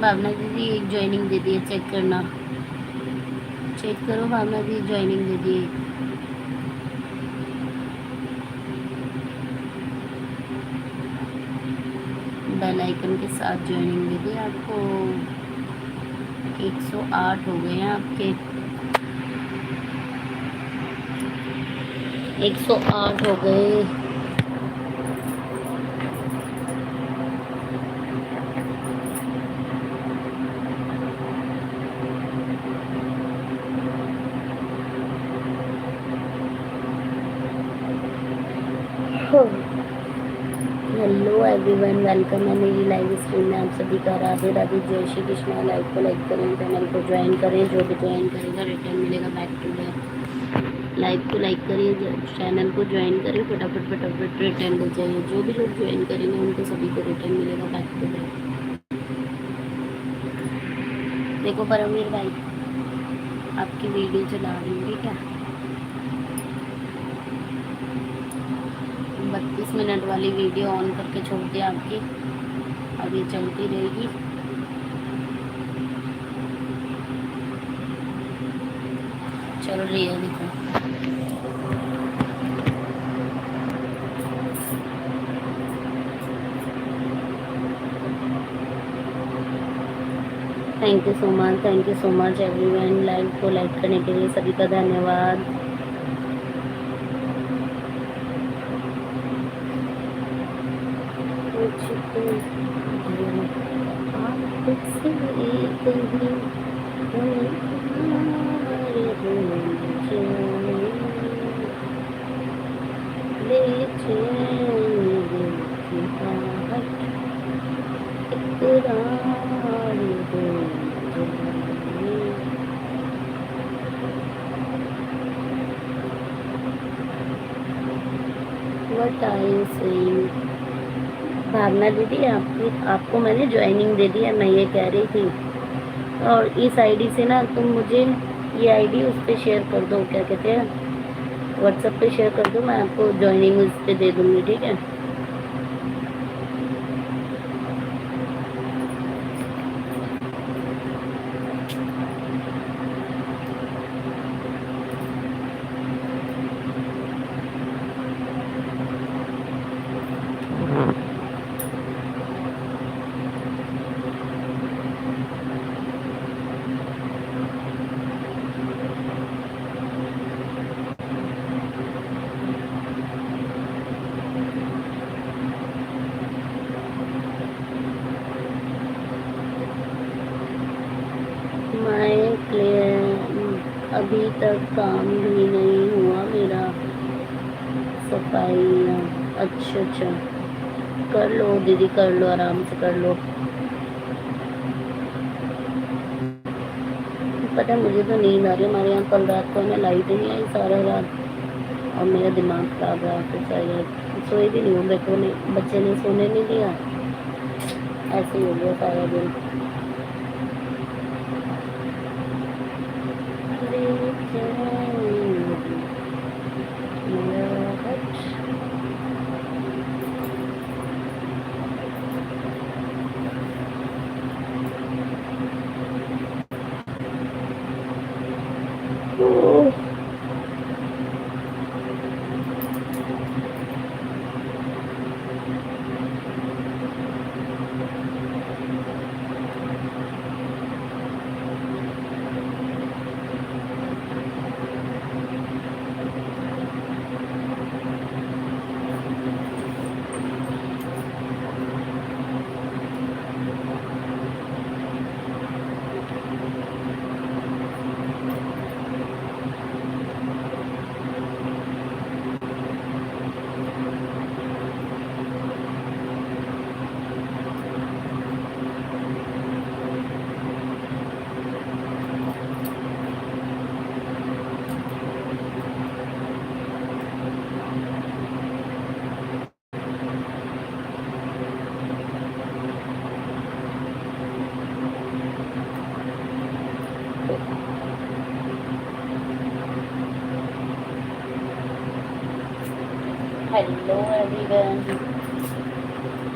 भावना दीदी एक ज्वाइनिंग दे दी है, चेक करना, चेक करो। भावना दीदी ज्वाइनिंग दे दी है। बेल आइकन के साथ ज्वाइनिंग दे दी आपको। 108 हो गए हैं आपके, 108 हो गए। हेलो एवरीवन, वेलकम है मेरी लाइव स्ट्रीम में। आप सभी का राधे राधे, जय श्री कृष्णा। लाइव को लाइक करें, चैनल को ज्वाइन करें। जो भी ज्वाइन करेगा रिटर्न मिलेगा बैक टू बैक। लाइव को लाइक करिए, चैनल को ज्वाइन करिए, फटाफट फटाफट रिटर्न ले जाइए। जो भी लोग ज्वाइन करेंगे उनको सभी को रिटर्न मिलेगा बैक टू बैक। देखो परमवीर भाई, आपकी वीडियो चला रही हूँ, ठीक है। 32 मिनट वाली वीडियो ऑन करके छोड़ दिया आपकी, अब ये चलती रहेगी। चल रही है, देखो। Thank you so much, thank you so much everyone. Live को लाइक करने के लिए सभी का धन्यवाद। What are you saying? भावना दीदी, आपको मैंने ज्वाइनिंग दे दी है, मैं ये कह रही थी। और इस आईडी से ना तुम मुझे ये आईडी उस पर शेयर कर दो, क्या कहते हैं, व्हाट्सएप पे शेयर कर दो, मैं आपको ज्वाइनिंग उस पर दे दूँगी, ठीक है। अभी तक काम भी नहीं हुआ मेरा, सफाई। अच्छा अच्छा, कर लो दीदी, कर लो, आराम से कर लो। पता है मुझे तो नींद आ रही है। हमारे यहाँ कल रात को हमें लाइट नहीं आई सारा रात, और मेरा दिमाग खराब रहा। तो शायद सोई भी नहीं हूँ, देखो नहीं, बच्चे ने सोने नहीं दिया, ऐसे ही हो गया सारा दिन। हेलो एवरीवन,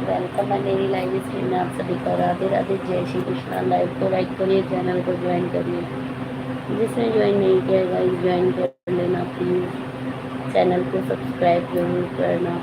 वेलकम है मेरी लाइव स्ट्रीम में। आप सभी का राधे राधे, जय श्री कृष्णा। लाइव को लाइक करिए, चैनल को ज्वाइन करिए। जिसने ज्वाइन नहीं किया गाइस ज्वाइन कर लेना प्लीज़। चैनल को सब्सक्राइब जरूर करना।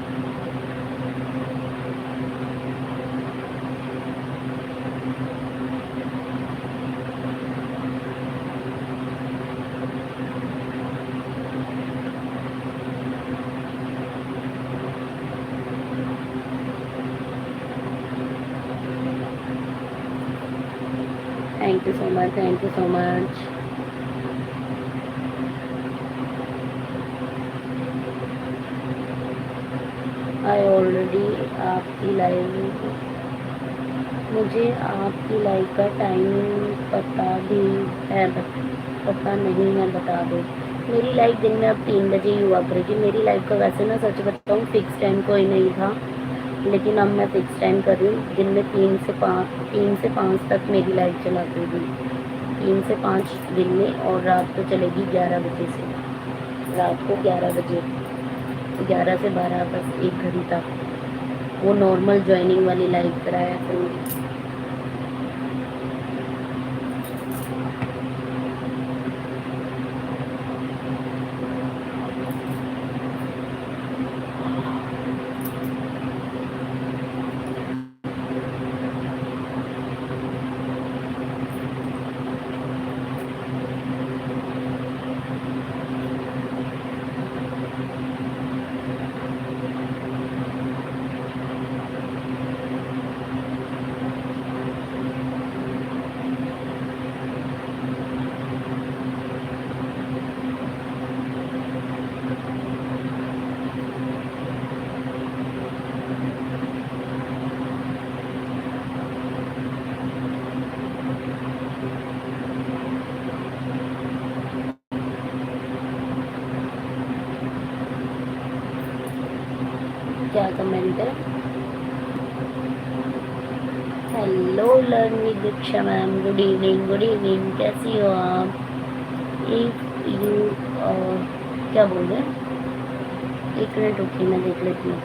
Thank you so much, thank you so much. I already आपकी लाइव, मुझे आपकी लाइव का टाइम पता भी है, पता नहीं है, बता दो। मेरी लाइव दिन में अब 3 बजे ही हुआ करेगी। मेरी लाइव का वैसे ना सच बताऊँ फिक्स टाइम कोई नहीं था, लेकिन अब मैं फिक्स टाइम कर रही हूँ। दिन में 3 से 5 तक मेरी लाइव चलाती थी, 3 से 5 दिन में, और रात को चलेगी 11 बजे से। रात को 11 बजे, 11 से 12, बस 1 घंटे तक। वो नॉर्मल ज्वाइनिंग वाली लाइव कराया करूँगी। क्या कमेंट है? हेलो लर्नी Diksha ma'am, good evening, good evening. कैसी हो आप? इफ यू क्या बोल रहे हैं? 1 मिनट रुकिए, मैं देख लेती हूँ।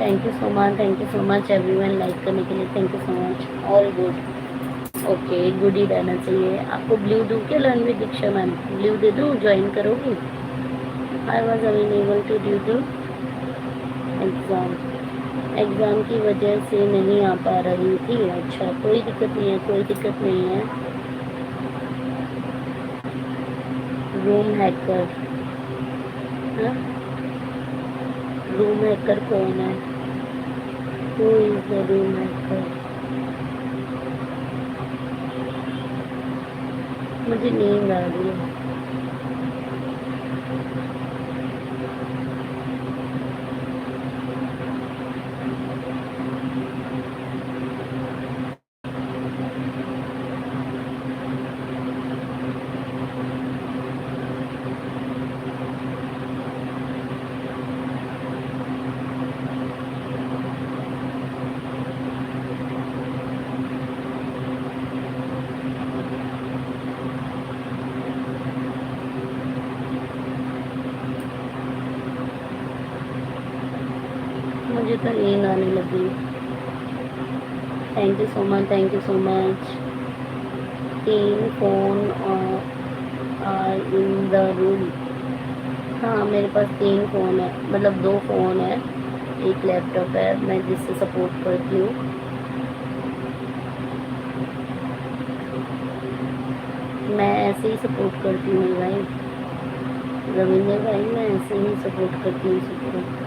Thank you so much everyone like करने के लिए। Thank you so much. All good, okay, good ही रहना चाहिए। आपको ब्लू दूँ क्या लर्नवी दीक्षा मैम? ब्लू दे दूँ, ज्वाइन करोगी? I was available to due to exam की वजह से नहीं आ पा रही थी। अच्छा, कोई दिक्कत नहीं है, कोई दिक्कत नहीं है। रूम हैकर, हाँ, रूम हैकर कौन है? Who is the room hacker? मुझे नींद आ रही है। मुझे तो नींद आने लगी। Thank you so much, thank you so much. 3 phone are in the room. हाँ, मेरे पास 3 फ़ोन है, मतलब 2 फ़ोन है, 1 लैपटॉप है, मैं जिससे सपोर्ट करती हूँ। मैं ऐसे ही सपोर्ट करती हूँ भाई, रविंद्र भाई, मैं ऐसे ही सपोर्ट करती हूँ सबको।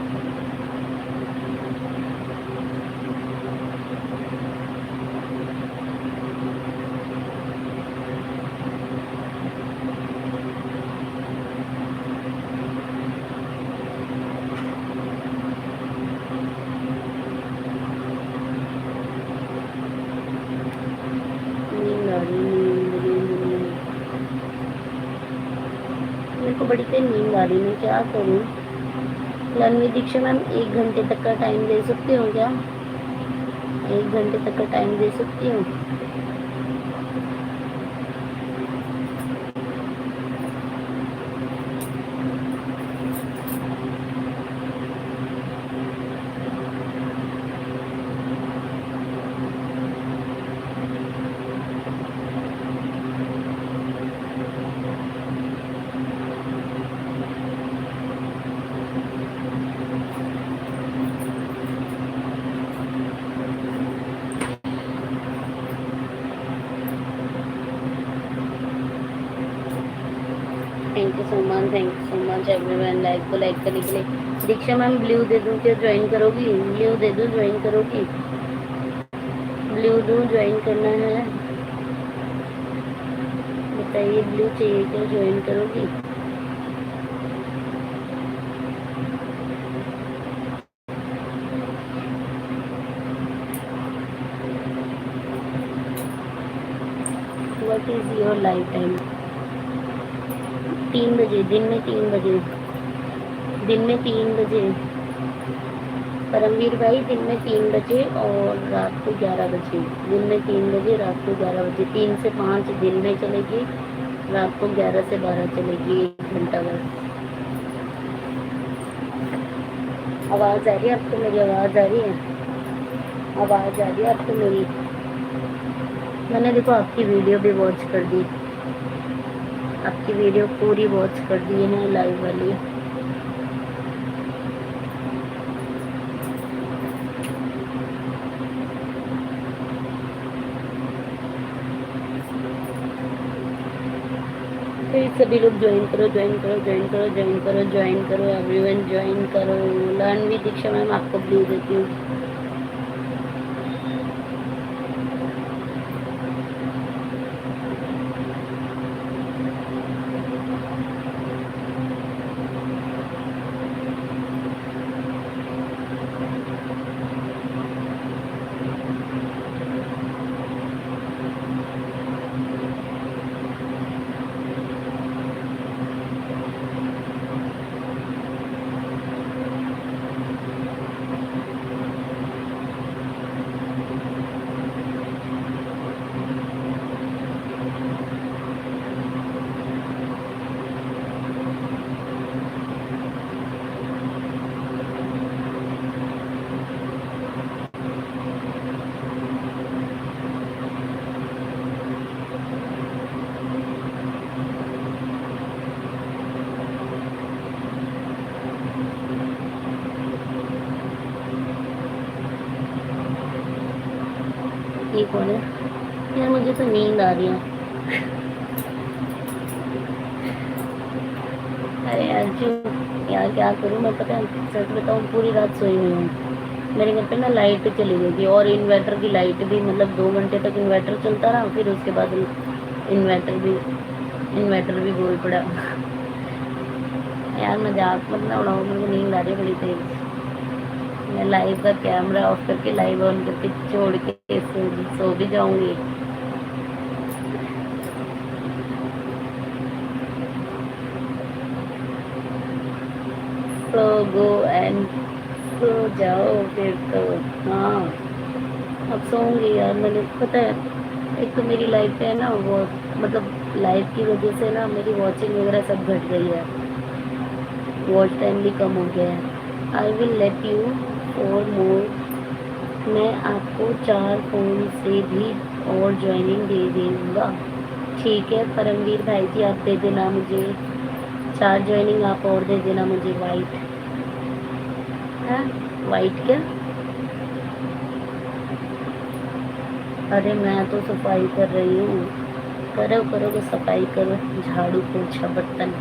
मेरे को बड़ी तेज नींद आ रही, मैं क्या करूँ? लर्नवी दीक्षा मैम, 1 घंटे तक का टाइम दे सकते हो क्या? 1 घंटे तक का टाइम दे सकती हूँ? Thank you so much everyone. Live को लाइक करने के लिए। दीक्षा मैम ब्लू दे दूँ क्या, ज्वाइन करोगी? ब्लू दे दूँ, ज्वाइन करोगी? ब्लू दूँ, ज्वाइन करना है? बताइए, ब्लू चाहिए क्या, ज्वाइन करोगी? What is your life time? 3 बजे, दिन में 3 बजे, दिन में 3 बजे। परमवीर भाई दिन में 3 बजे और रात को 11 बजे। दिन में 3 बजे, रात को 11 बजे। 3 से 5 दिन में चलेगी, रात को 11 से 12 चलेगी, 1 घंटा बस। आवाज़ आ रही है आपको मेरी? आवाज़ आ रही है? आवाज़ आ रही है आपको मेरी? मैंने देखो आपकी वीडियो भी वॉच कर दी, आपकी वीडियो पूरी वॉच कर दी है लाइव वाली। फिर सभी लोग ज्वाइन करो, ज्वाइन करो, ज्वाइन करो, ज्वाइन करो, ज्वाइन करो, एवरीवन ज्वाइन करो। लर्न विद दीक्षा मैम आपको ब्लू देती हूँ। ये कौन है यार? मुझे तो नींद आ रही है। अरे यार क्यों यार, क्या करूँ मैं? पता है, सच बताऊँ, पूरी रात सोई हुई हूँ। मेरे घर पे ना लाइट चली गई थी, और इन्वर्टर की लाइट भी, मतलब 2 घंटे तक इन्वर्टर चलता रहा, फिर उसके बाद इन्वर्टर भी बोल पड़ा। यार मजाक मत ना उड़ाओ, मेरे को नींद आ रही है बड़ी तेज। मैं लाइव का कैमरा ऑफ करके, लाइव ऑन करके छोड़ के सो भी जाऊंगी। सो गो एंड सो जाओ फिर तो। हाँ, अब सोऊंगी यार। मैंने पता है, एक तो मेरी लाइफ है ना वो, मतलब लाइफ की वजह से ना मेरी वॉचिंग वगैरह सब घट गई है, वॉच टाइम भी कम हो गया है। I will let you for more. मैं आपको 4 फोन से भी और ज्वाइनिंग दे दूँगा। ठीक है परमवीर भाई जी, आप दे देना मुझे 4 ज्वाइनिंग, आप और दे देना मुझे। वाइट है? वाइट क्या? अरे मैं तो सफाई कर रही हूँ। करो करो तो सफाई करो, झाड़ू पोछा बर्तन।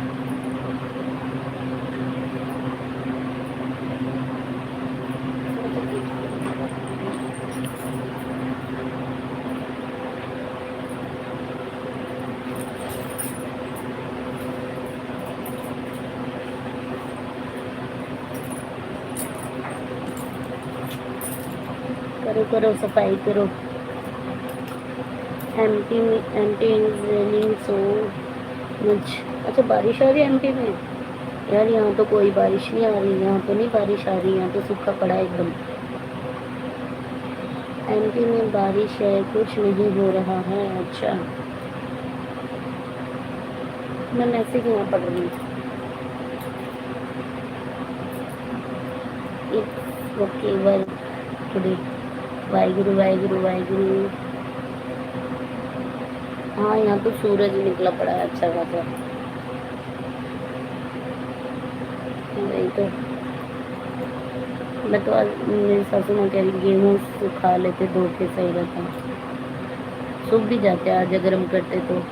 करो करो सफाई करो। एमपी में, MP is raining so much. अच्छा बारिश आ रही है एमपी में? यार यहाँ तो कोई बारिश नहीं आ रही, यहाँ तो नहीं बारिश आ रही, यहाँ तो सूखा पड़ा है एकदम। एमपी में बारिश है, कुछ नहीं हो रहा है। अच्छा, मैं मैसेज यहाँ पढ़ रही हूँ। Okay well today. Waheguru Waheguru Waheguru. हाँ यहाँ तो सूरज निकला पड़ा है अच्छा खासा। वही तो, मैं तो आज मेरी सासू माँ कह रही गेहूँ सुखा लेते, धो के सही रहता। सूख भी जाते आज अगर हम करते तो।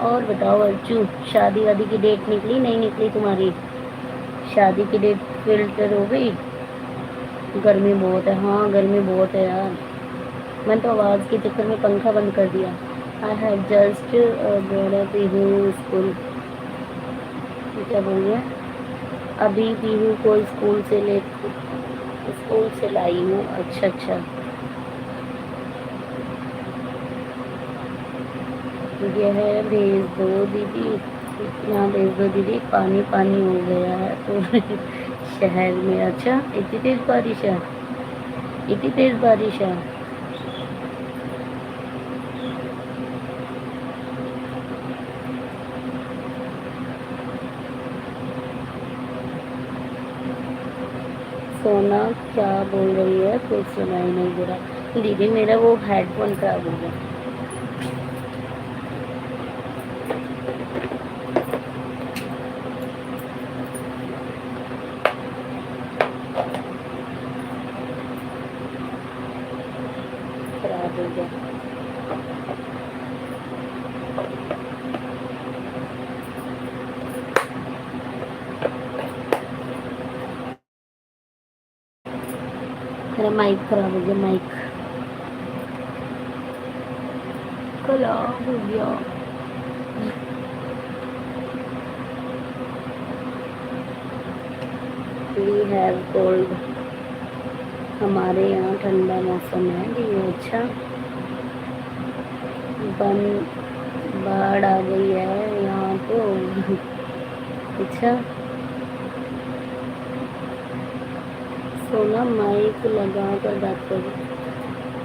और बताओ अर्चू, शादी वादी की डेट निकली नहीं निकली तुम्हारी? शादी की डेट फिल्टर हो गई? गर्मी बहुत है, हाँ गर्मी बहुत है यार। मैंने तो आवाज़ के चक्कर में पंखा बंद कर दिया। I have just Pihu school, क्या बोल रहे हैं? अभी पीहू को स्कूल से लाई हूँ। अच्छा अच्छा, यह भेज दो दीदी, यहाँ भेज दो दीदी, पानी पानी हो गया है पूरे शहर में। अच्छा, इतनी तेज बारिश है? इतनी तेज बारिश है? सोना क्या बोल रही है? कुछ सुनाई नहीं दे रहा दीदी, मेरा वो हेडफोन खराब हो गया। खराब हो गया। मेरा माइक खराब हो गया, माइक खराब हो गया। वी हैव कोल्ड, हमारे यहाँ ठंडा मौसम है जी। अच्छा, बन बाढ़ आ गई है यहाँ तो अच्छा, सोना माइक लगा कर बात करो।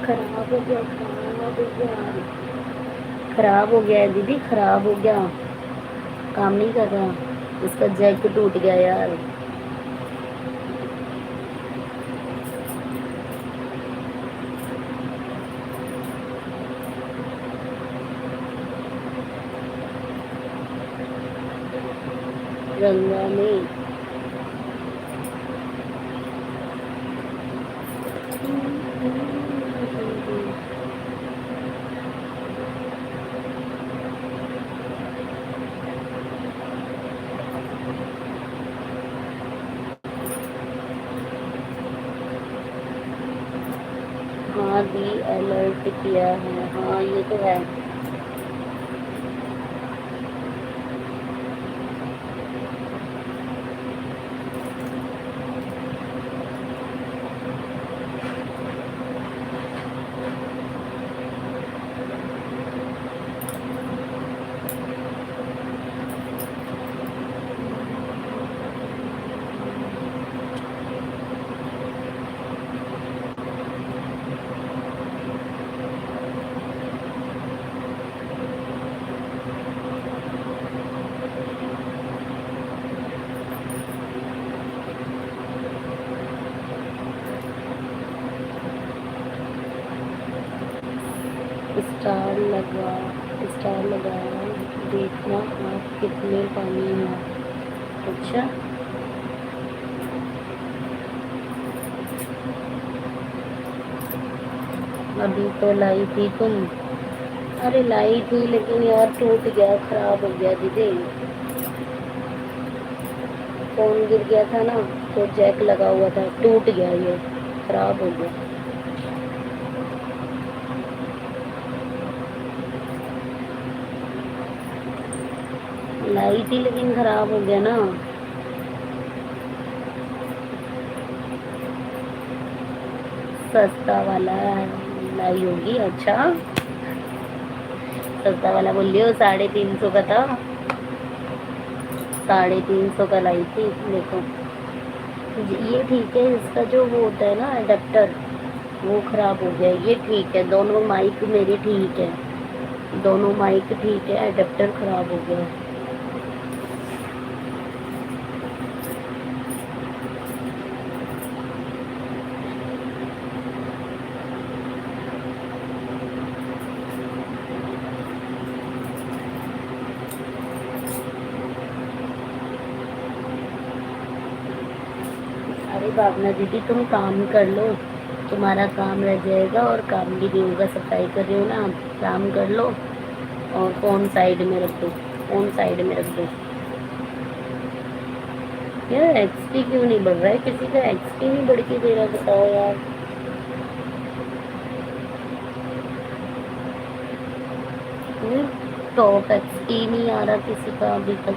खराब हो गया, खराब हो गया, खराब हो गया है दीदी, खराब हो गया, काम नहीं कर रहा, उसका जैक टूट गया यार। गंगा में हाँ दी अलर्ट किया है, हाँ ये तो है। स्टार लगा, स्टार लगाया, देखना आप कितने पानी में। अच्छा, अभी तो लाई थी तुम? अरे लाई थी लेकिन यार टूट गया, खराब हो गया दीदी। फोन गिर गया था ना, तो जैक लगा हुआ था, टूट गया, ये खराब हो गया। लाई थी लेकिन खराब हो गया ना। सस्ता वाला लाई होगी। अच्छा, सस्ता वाला बोल लियो, 350 का था, 350 का लाई थी। देखो ये ठीक है, इसका जो वो होता है ना अडेप्टर, वो खराब हो गया। ये ठीक है, दोनों माइक मेरी ठीक है, दोनों माइक ठीक है, अडेप्टर खराब हो गया। अरे भावना दीदी, तुम काम कर लो, तुम्हारा काम रह जाएगा और काम भी नहीं होगा। सफाई कर रहे हो ना आप, काम कर लो, और फ़ोन साइड में रख दो, फ़ोन साइड में रख दो। यार एक्सपी क्यों नहीं बढ़ रहा है? किसी का एक्सपी नहीं बढ़ के दे रहा, बताओ यार। टॉप एक्सपी नहीं आ रहा किसी का अभी तक।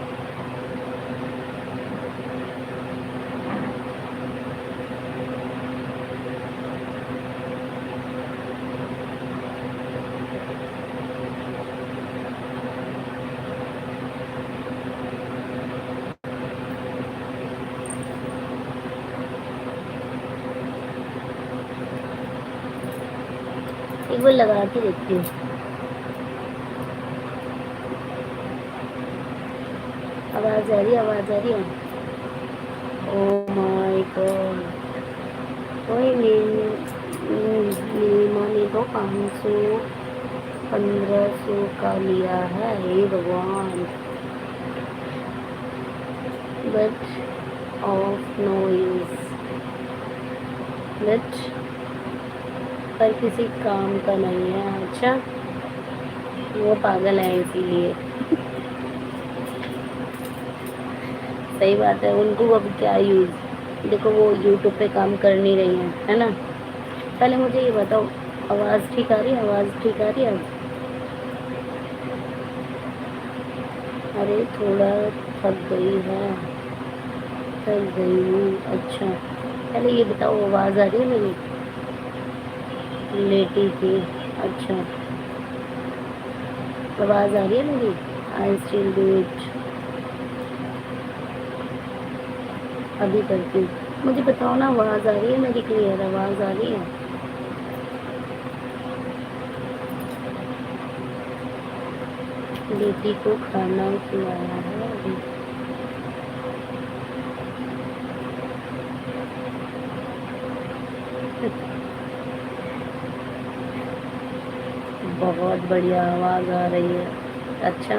एक बार लगा के देखती हूँ। आवाज आ रही है, आवाज आ रही है। ओ माय गॉड, कोई नीमा ने तो 500 1500 का लिया है, हे भगवान। बट ऑफ नॉइज, बट पर किसी काम का नहीं है। अच्छा, वो पागल है इसीलिए। सही बात है, उनको अब क्या यूज़। देखो वो यूट्यूब पे काम कर नहीं रही हैं, है ना। पहले मुझे ये बताओ, आवाज़ ठीक आ रही है? आवाज़ ठीक आ रही है? अरे थोड़ा थक गई है, थक गई हूँ। अच्छा, पहले ये बताओ, आवाज़ आ रही है मेरी? लेटी थी, अच्छा। आवाज़ आ रही है मेरी? I still do it. अभी करती हूँ। मुझे बताओ ना, आवाज़ आ रही है मेरी? क्लियर आवाज़ आ रही है? बेटी को खाना खिलाया है अभी। बहुत बढ़िया आवाज़ आ रही है। अच्छा,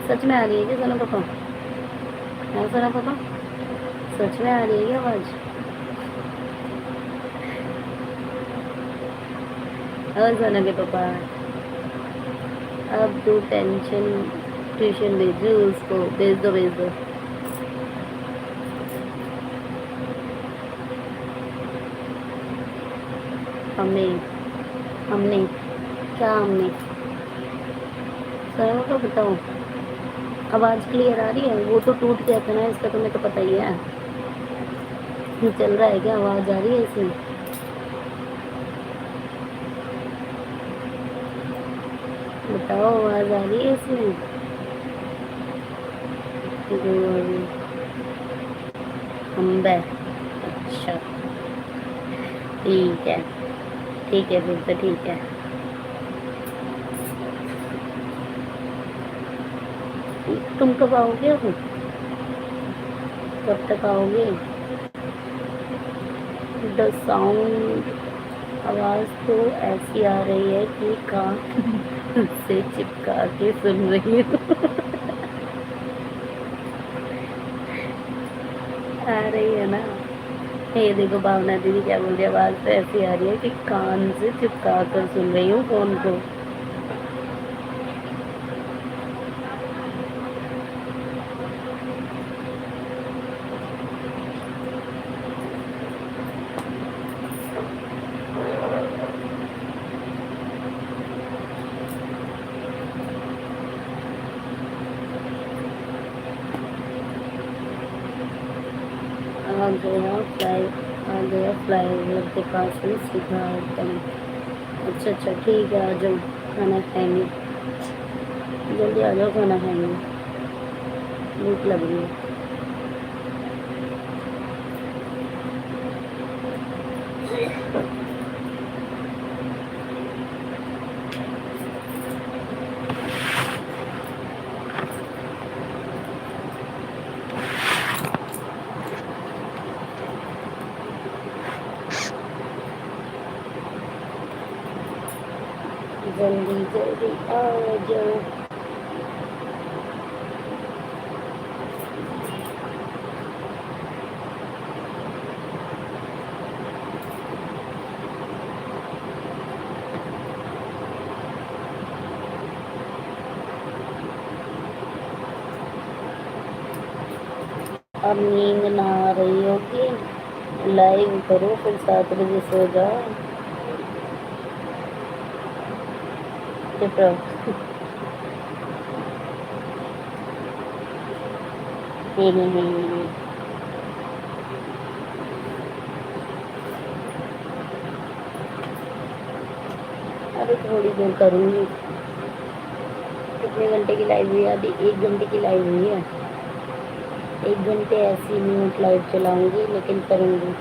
सच में आ रही है क्या सोना पापा? हाँ सोना पापा, सच में आ रही है क्या आवाज़? और सोना के पापा, अब तो टेंशन, ट्यूशन भेजो उसको, भेज दो भेज दो। हमने हमने क्या हमने सोना पापा बताओ, आवाज़ क्लियर आ रही है? वो तो टूट गया था ना, इसका तुम्हें तो पता ही है। ये चल रहा है क्या? आवाज़ आ रही है इसमें? बताओ, आवाज़ आ रही है इसमें? अम्बे, अच्छा ठीक है, ठीक है फिर तो ठीक है। तुम कब आओगे? अब कब तक आओगे? द साउंड, आवाज़ तो ऐसी आ रही है कि कान से चिपका के सुन रही हूँ। आ रही है ना? ये देखो भावना दीदी क्या बोल रही है, आवाज़ तो ऐसी आ रही है कि कान से चिपका कर सुन रही हूँ फोन को। आ गया फ्लाई ओवर के पास में सीधा एकदम। अच्छा अच्छा ठीक है, आ जाओ, खाना खाएंगे। जल्दी आ जाओ, खाना खाएंगे, भूख लग रही है। जल्दी जल्दी आ जाओ। अब नींद ना आ रही होगी, लाइव करो फिर 7 बजे सो जाओ। चुप रहो। हम्म। अरे थोड़ी देर करूँगी। कितने घंटे की लाइव हुई है अभी? 1 घंटे की लाइव हुई है। 1 घंटे ऐसी म्यूट लाइव चलाऊंगी, लेकिन करूँगी।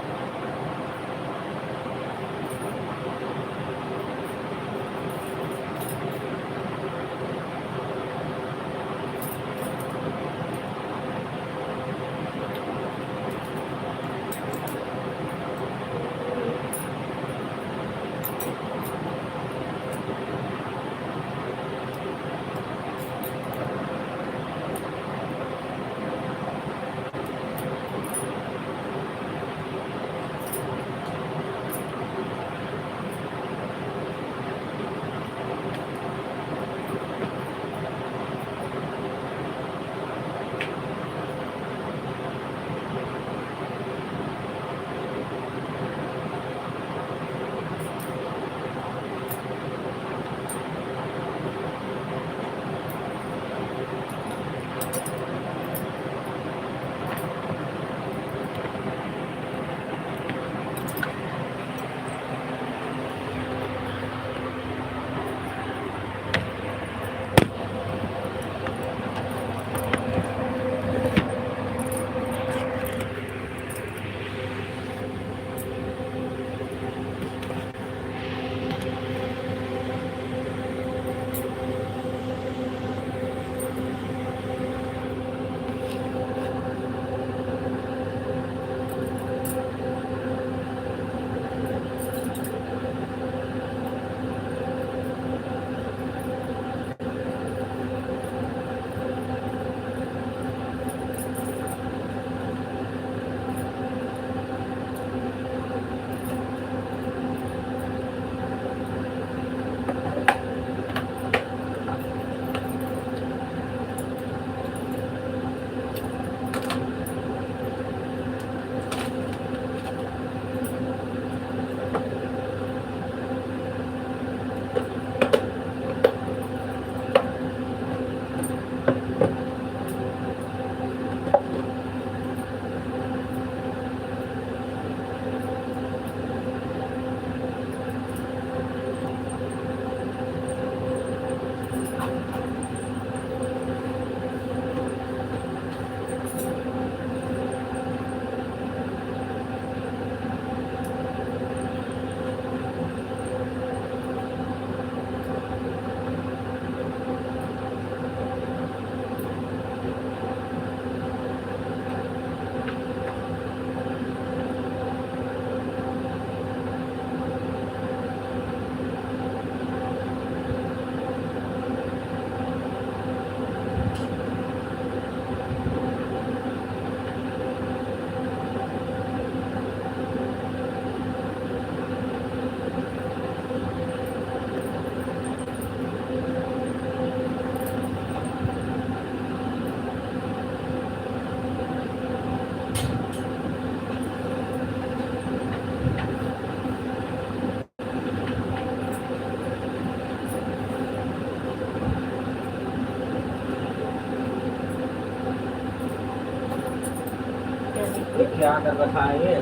क्या कर रखा है ये?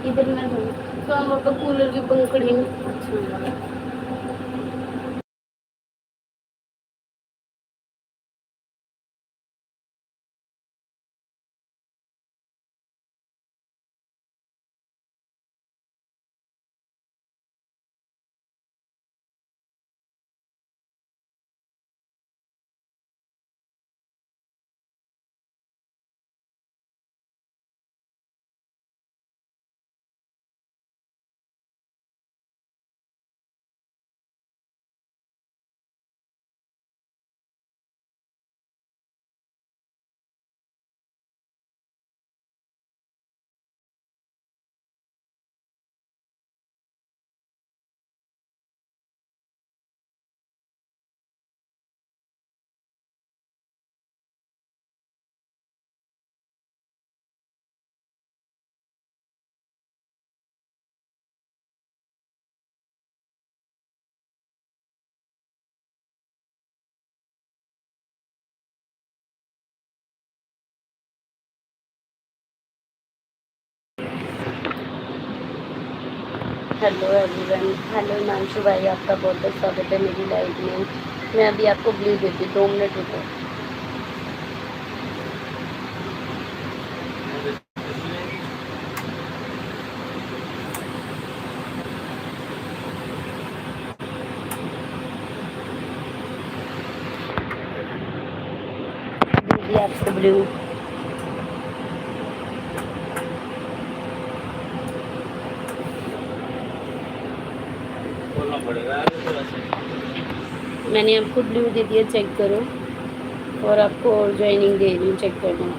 इधर मैं हूँ तो हम आपका कूलर की पंखड़ी में अच्छा हेलो एवरीवन, हेलो हिमांशु भाई, आपका बहुत बहुत स्वागत है मेरी लाइव में। मैं अभी आपको ब्लू देती हूँ, 2 मिनट रुको। दीदी आपको ब्लू। बोलना पड़ेगा यार थोड़ा सा। मैंने आपको ब्लू दे दिया, चेक करो। और आपको और ज्वाइनिंग दे रही हूँ, चेक करना।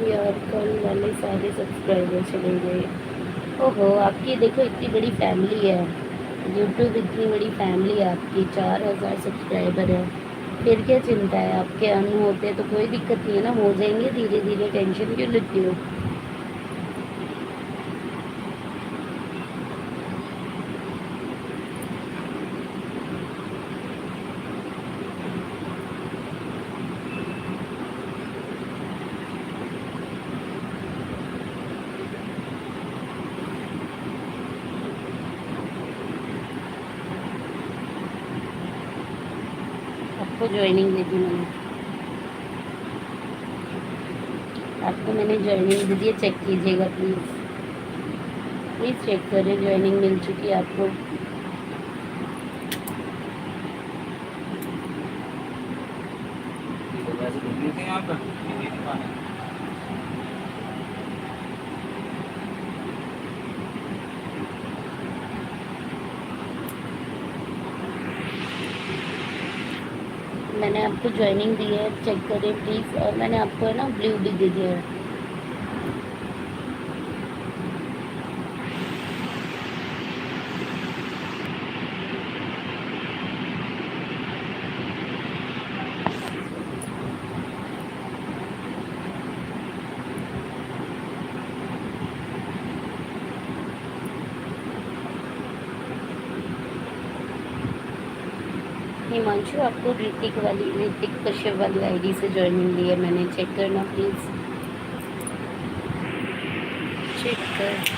यार कल वाले सारे सब्सक्राइबर चले गए। ओहो, आपकी देखो इतनी बड़ी फैमिली है। यूट्यूब इतनी बड़ी फैमिली है आपकी, 4,000 सब्सक्राइबर है। फिर क्या चिंता है, आपके अन होते तो कोई दिक्कत नहीं है ना, हो जाएंगे धीरे धीरे, टेंशन क्यों लेती हो। आपको ज्वाइनिंग दे दी मैंने, आपको मैंने ज्वाइनिंग दे दी है, चेक कीजिएगा प्लीज़। प्लीज़ चेक करें, ज्वाइनिंग मिल चुकी है आपको। वैसे तो नहीं थे यहाँ पर, यही दुकान है। मैंने आपको ज्वाइनिंग दी है, चेक करें प्लीज़। और मैंने आपको है ना ब्लू भी दे दिया है। हिमांशु, आपको ऋतिक कश्यप वाली आईडी से ज्वाइनिंग दी है मैंने, चेक करना प्लीज़। चेक कर।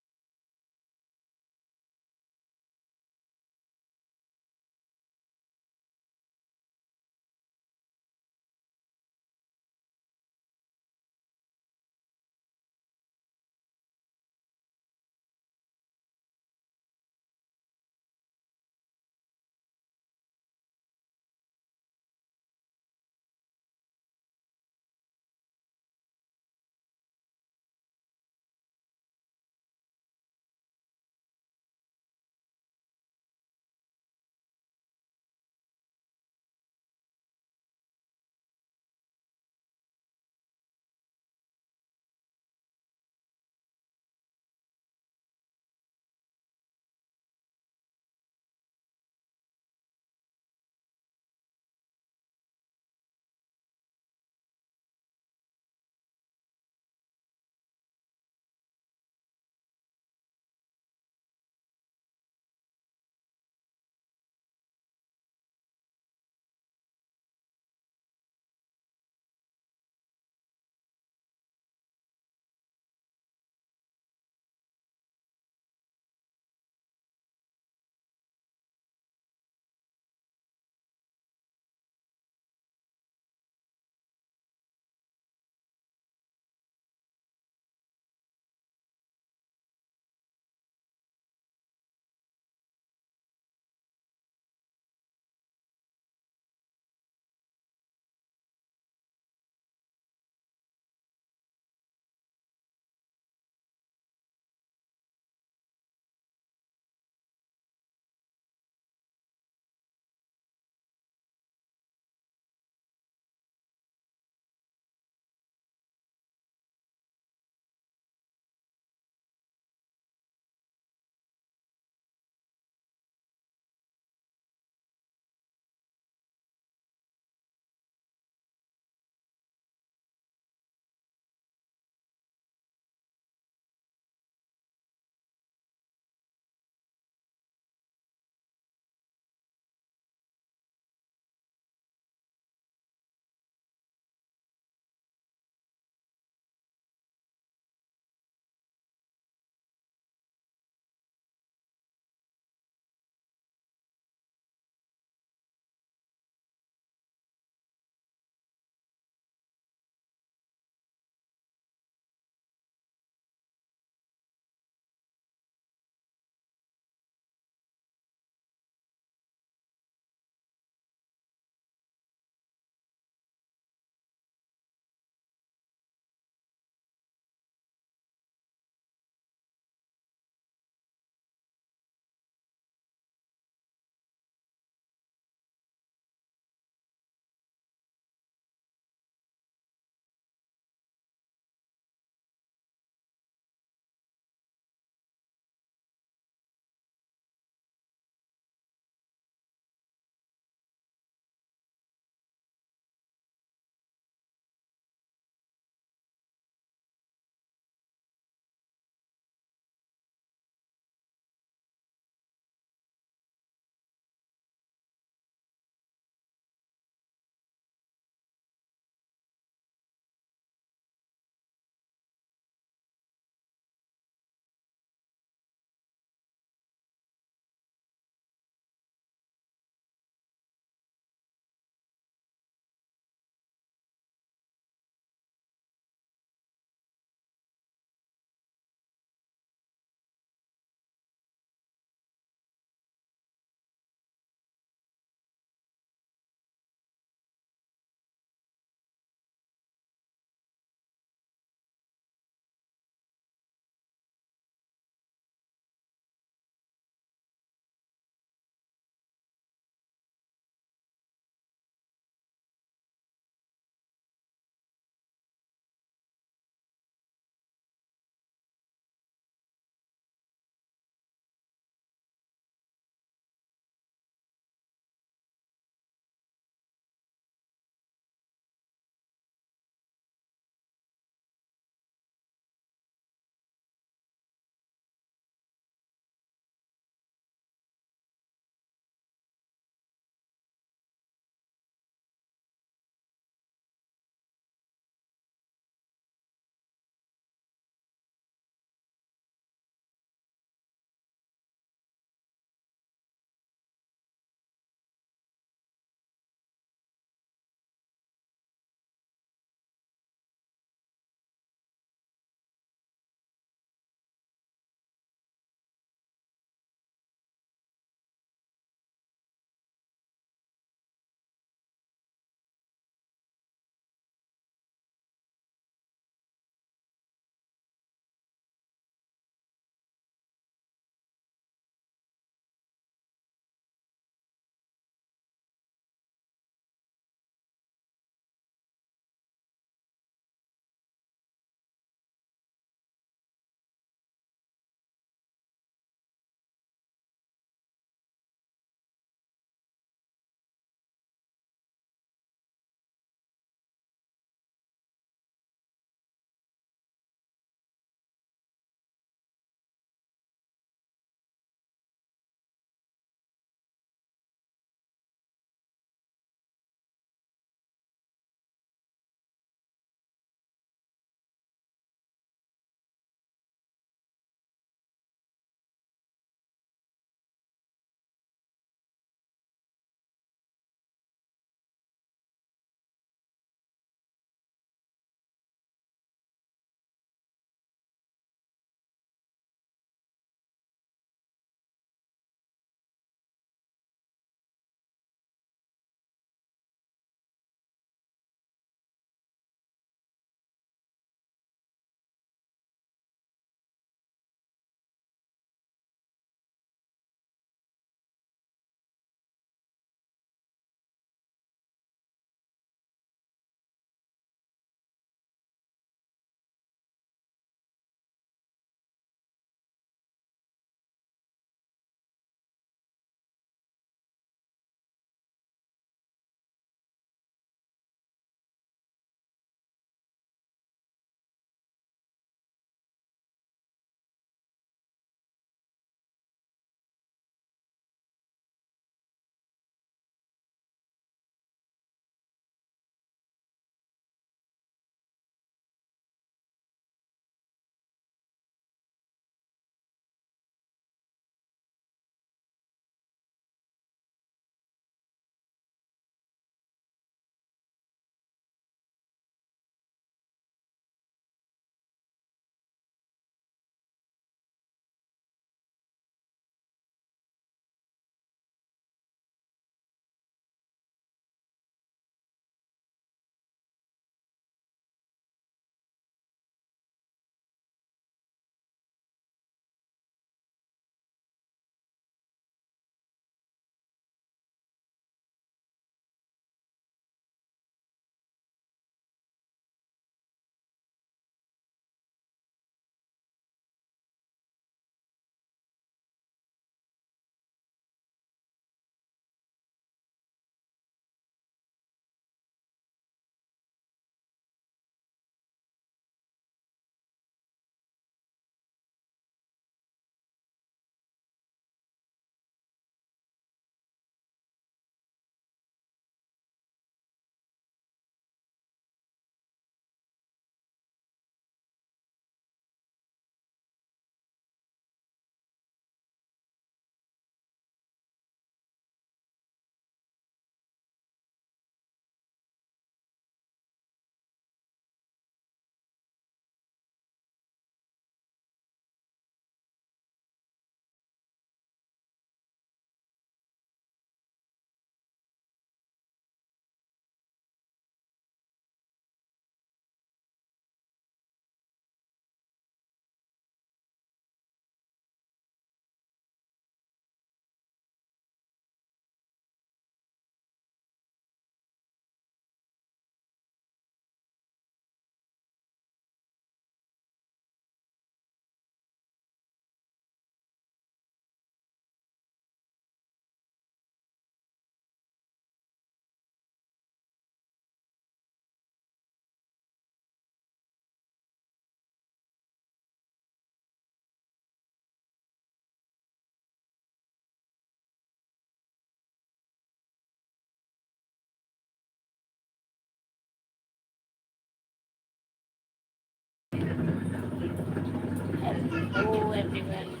everyone.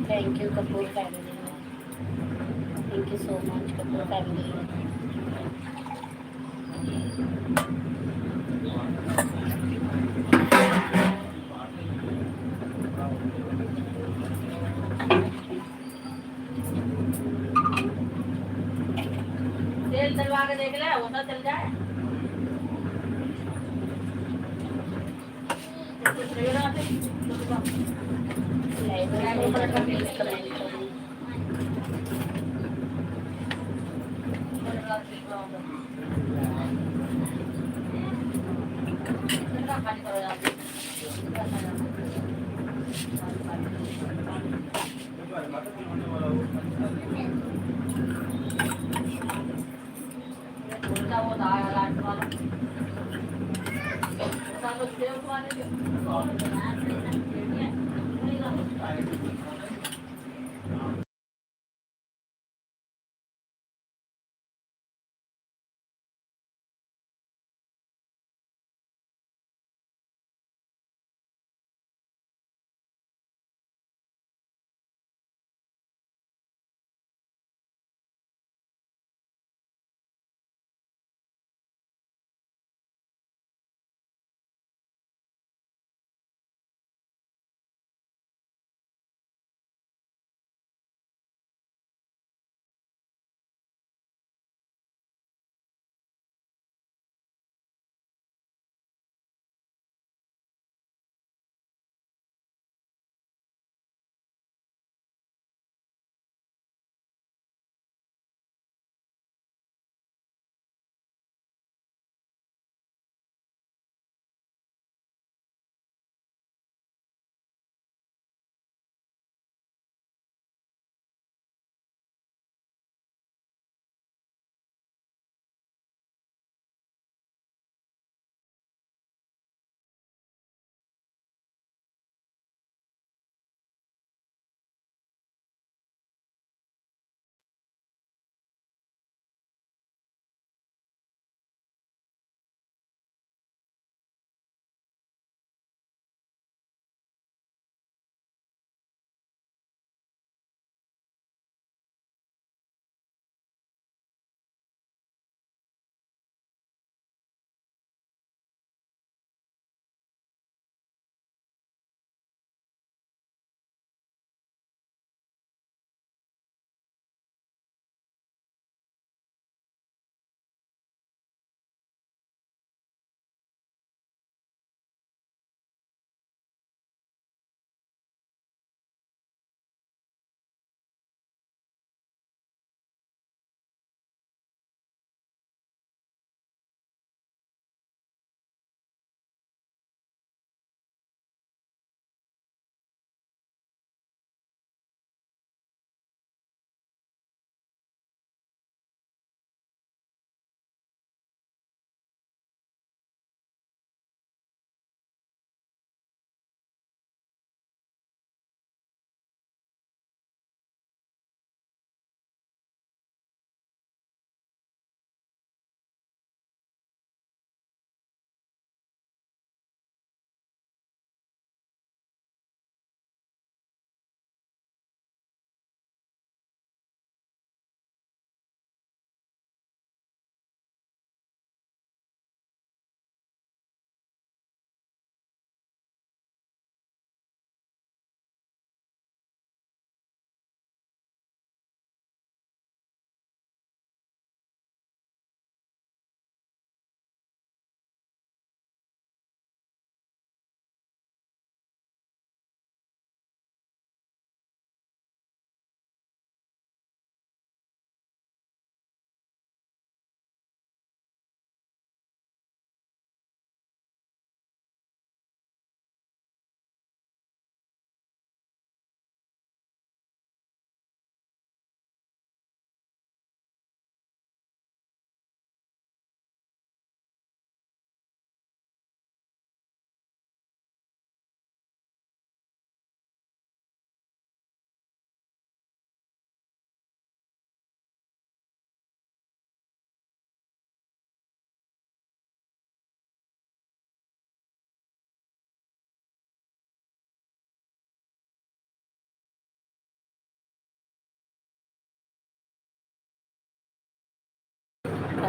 Thank you, Kapoor family. Thank you so much, Kapoor family. तेल डलवा के देख ले, वो तो चल जाए। लाइव में प्लीज कमेंट करो।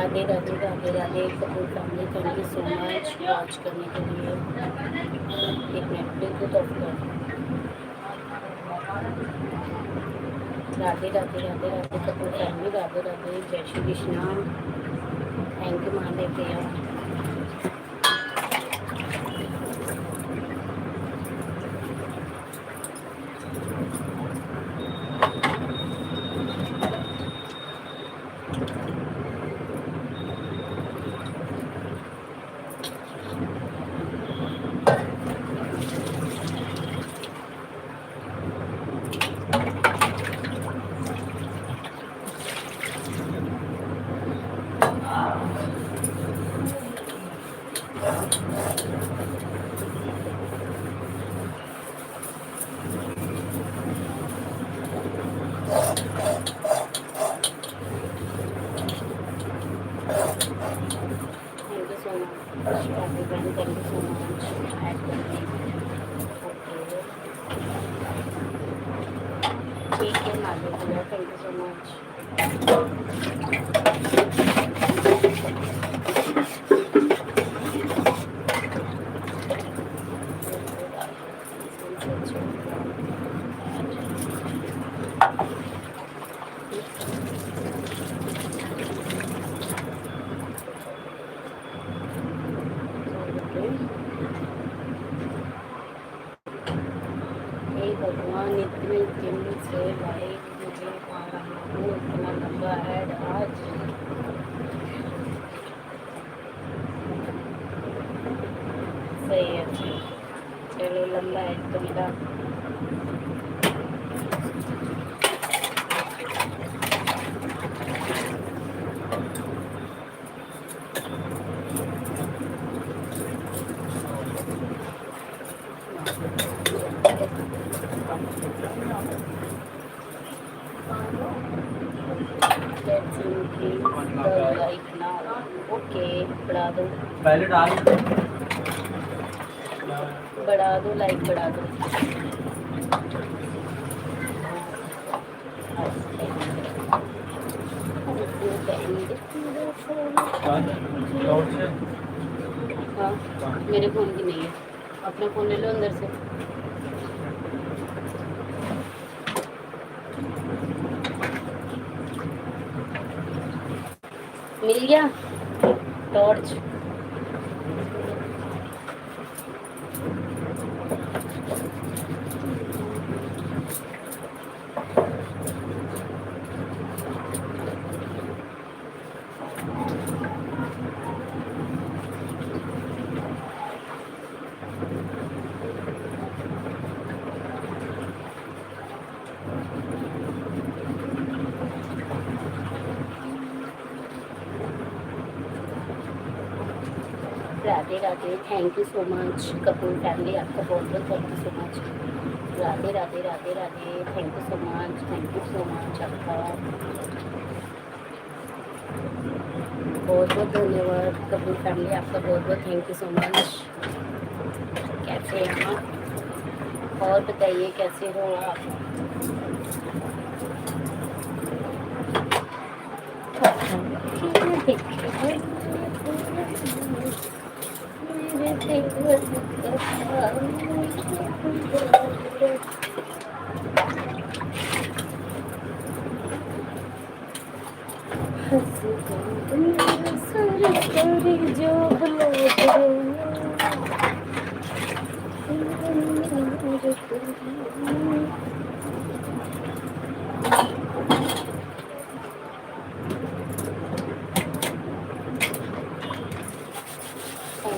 Radhe Radhe Radhe Radhe Kapoor family, thank you so much watch करने के लिए। एक मिनट ब्लूटूथ ऑफ कर। राधे राधे राधे राधे कपूर फैमिली, राधे राधे, जय श्री कृष्णा, थैंक यू महादेव भैया। Thank you so much everyone, thank you so much add करने। ओके ठीक है महादेव भैया, थैंक यू सो मच। हे भगवान, इतने दिन से लाइव मुझे पा रहा हूँ, इतना लंबा ऐड आज। सही है, चलो लंबा ऐड तो मिला। Let's increase the like now. Okay, बढ़ा दो, पहले डाल बढ़ा दो, लाइक बढ़ा दो। हाँ, मेरे फ़ोन की नहीं है, अपना फ़ोन ले लो अंदर से। मिल गया torch. Radhe Radhe, thank you so much Kapoor family, आपका बहुत बहुत thank you so much. Radhe Radhe Radhe Radhe, thank you so much, thank you so much आपका बहुत बहुत धन्यवाद कपूर फैमिली, आपका बहुत बहुत थैंक यू सो मच। कैसे हैं आप और बताइए कैसे हो आप?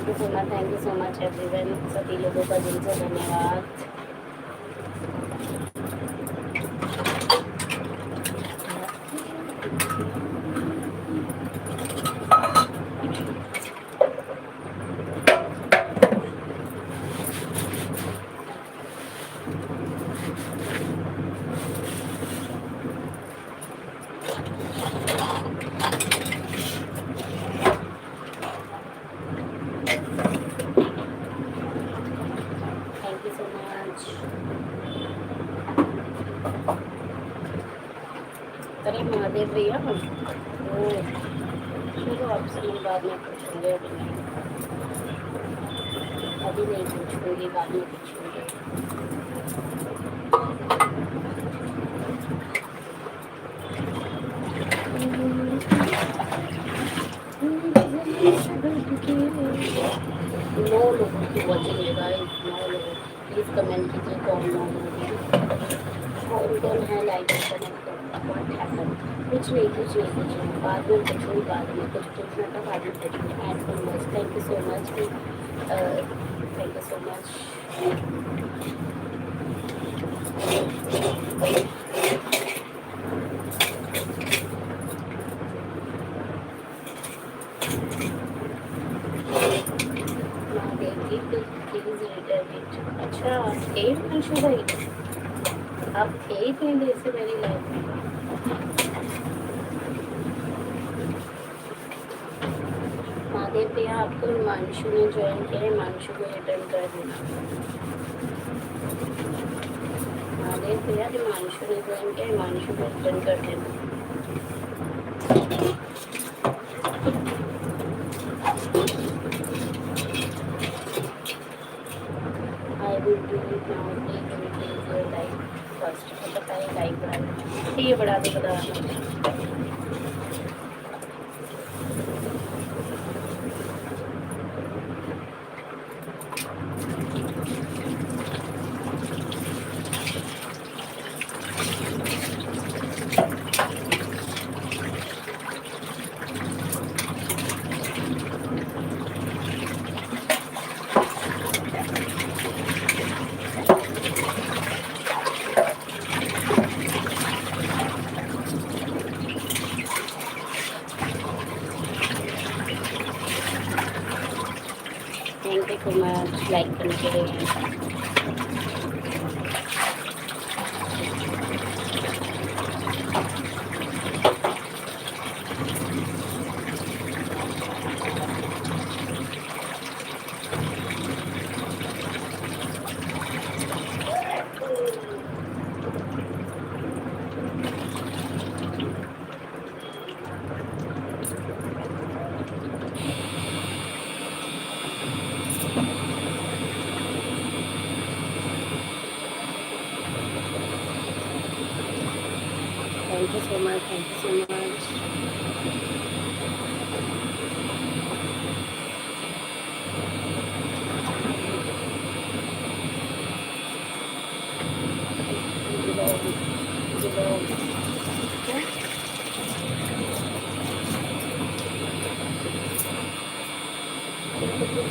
जो thank you so much everyone, सभी लोगों का दिल से धन्यवाद। Thank you so much. अरे महादेव भैया, चलो आपसे मैं बाद में पूछूंगी, अभी नहीं पूछूंगी, बाद में पूछूंगी। नो लोगों की वॉचिंग है गाइस, 9 लोगों। प्लीज़ कमेंट कीजिए कौन 9 लोग कौन है लाइक कनेक्ट करता, व्हाट हैपन। कुछ नहीं कुछ नहीं कुछ नहीं, बाद में पूछूंगी, बाद में कुछ पूछना था बाद में पूछूंगी। And so much, thank you so much, thank you so much. Please return. अच्छा थे अंशु भाई, आप थे इतने देर से मेरी लाइफ में। महादेव भैया आपको हिमांशु ने ज्वाइन किया है, हिमांशु को रिटर्न कर देना। महादेव भैया हिमांशु ने ज्वाइन किया, हिमांशु को रिटर्न कर देना। I will do it now, please increase your like first. बताइए लाइक बढ़ा, ठीक है बढ़ा दे बढ़ा दो। Thank you so much like करने के लिए। Thank you so much, thank you so much.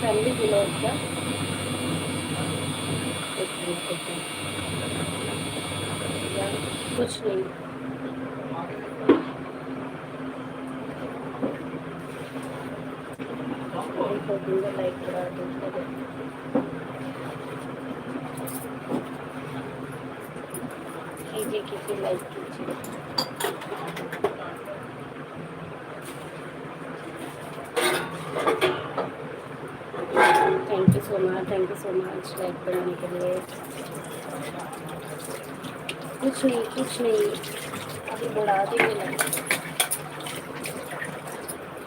Family belong क्या? एक मिनट, एक मिनट। यार, कुछ नहीं। लाइक करा दो, कीजिए कीजिए लाइक कीजिए। Thank you so much, thank you so much like करने के लिए। कुछ नहीं कुछ नहीं, अभी बढ़ा देंगे लाइक।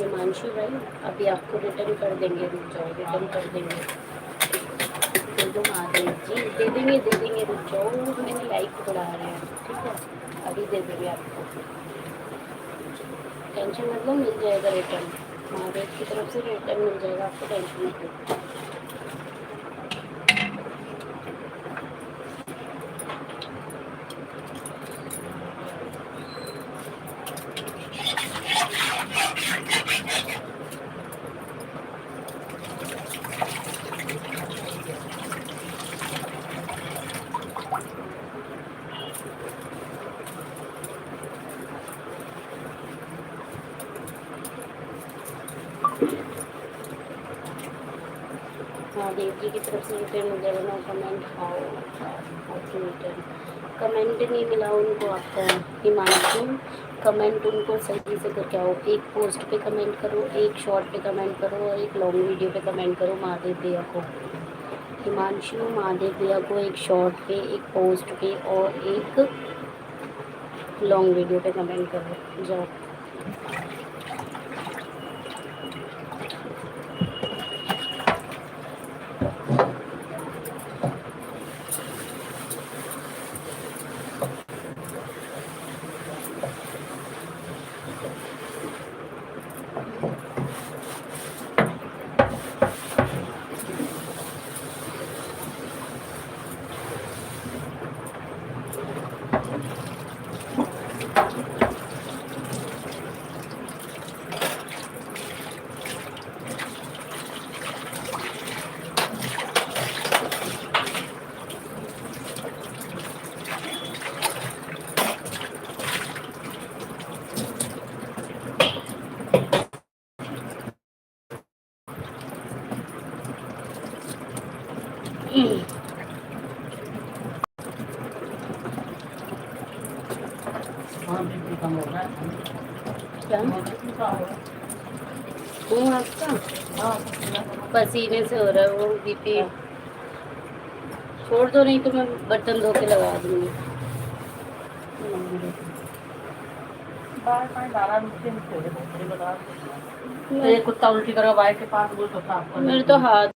हिमांशु भाई अभी आपको रिटर्न कर देंगे, रुक जाओ रिटर्न कर देंगे। दे दो महादेव जी, दे देंगे रुक जाओ, मैंने लाइक बढ़ा रहे हैं, ठीक है अभी दे देंगे आपको, टेंशन मतलब मिल जाएगा रिटर्न, महादेव की तरफ से रिटर्न मिल जाएगा आपको, टेंशन मत लो। महादेव जी की तरफ से रिटर्न मिल जाएगा। No comment, how to return, comment नहीं मिला उनको आपका हिमांशु, कमेंट उनको सही से करके आओ। एक पोस्ट पे कमेंट करो, एक शॉर्ट पे कमेंट करो और एक लॉन्ग वीडियो पे कमेंट करो महादेव भैया को। हिमांशु महादेव भैया को एक शॉर्ट पे, एक पोस्ट पे और एक लॉन्ग वीडियो पे कमेंट करो, जाओ। हाँ बीपी कम हो रहा है क्या बीपी का हो रहा हूँ आपका है हाँ पसीने से हो रहा है वो बीपी। छोड़ दो, नहीं तो मैं बर्तन धो के लगा दूंगी। बाहर पानी डाला नीचे नीचे देखो थोड़ी बता एक कुत्ता उल्टी करो बाइक के पास बोल तो साफ कर मेरे तो हाथ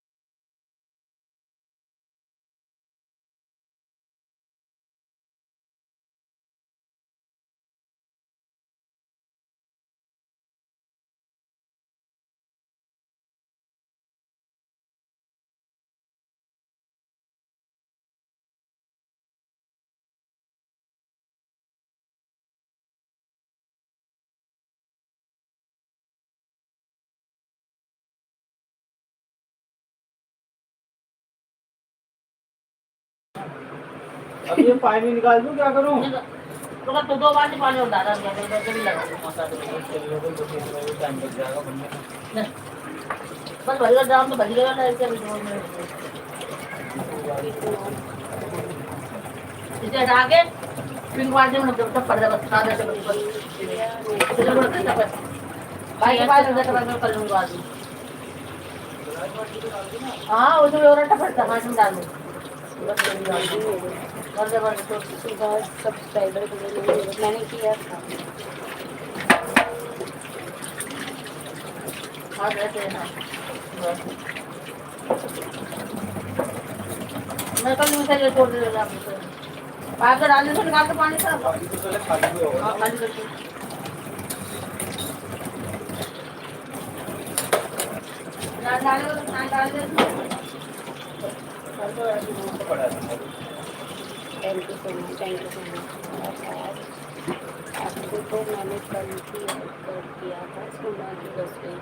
अब ये पानी निकाल दूं क्या करूं तो तो 2 बार से पानी और डाला दिया तो भी लगा दूं माता तो टाइम लग जाएगा बनने में बस भरी का ड्राम तो भरी गया ना ऐसे इसे हटा के फिर वाले में जब तक पड़ जाएगा सादा से बड़ी भाई के पास मैं कर लूंगा आज हाँ उसमें और टपकता है मैं डाल दूं सुबह सब्सक्राइबर को मैंने किया था। मैं कल मुझे छोड़ देगा आपको पाइप से डालने से निकाल के पानी से हाँ खाली करके डाले तो पानी डाल दे thank you so much, thank you so much. आपको तो मैंने कल ही कर दिया था सोमवार की 10 बजे।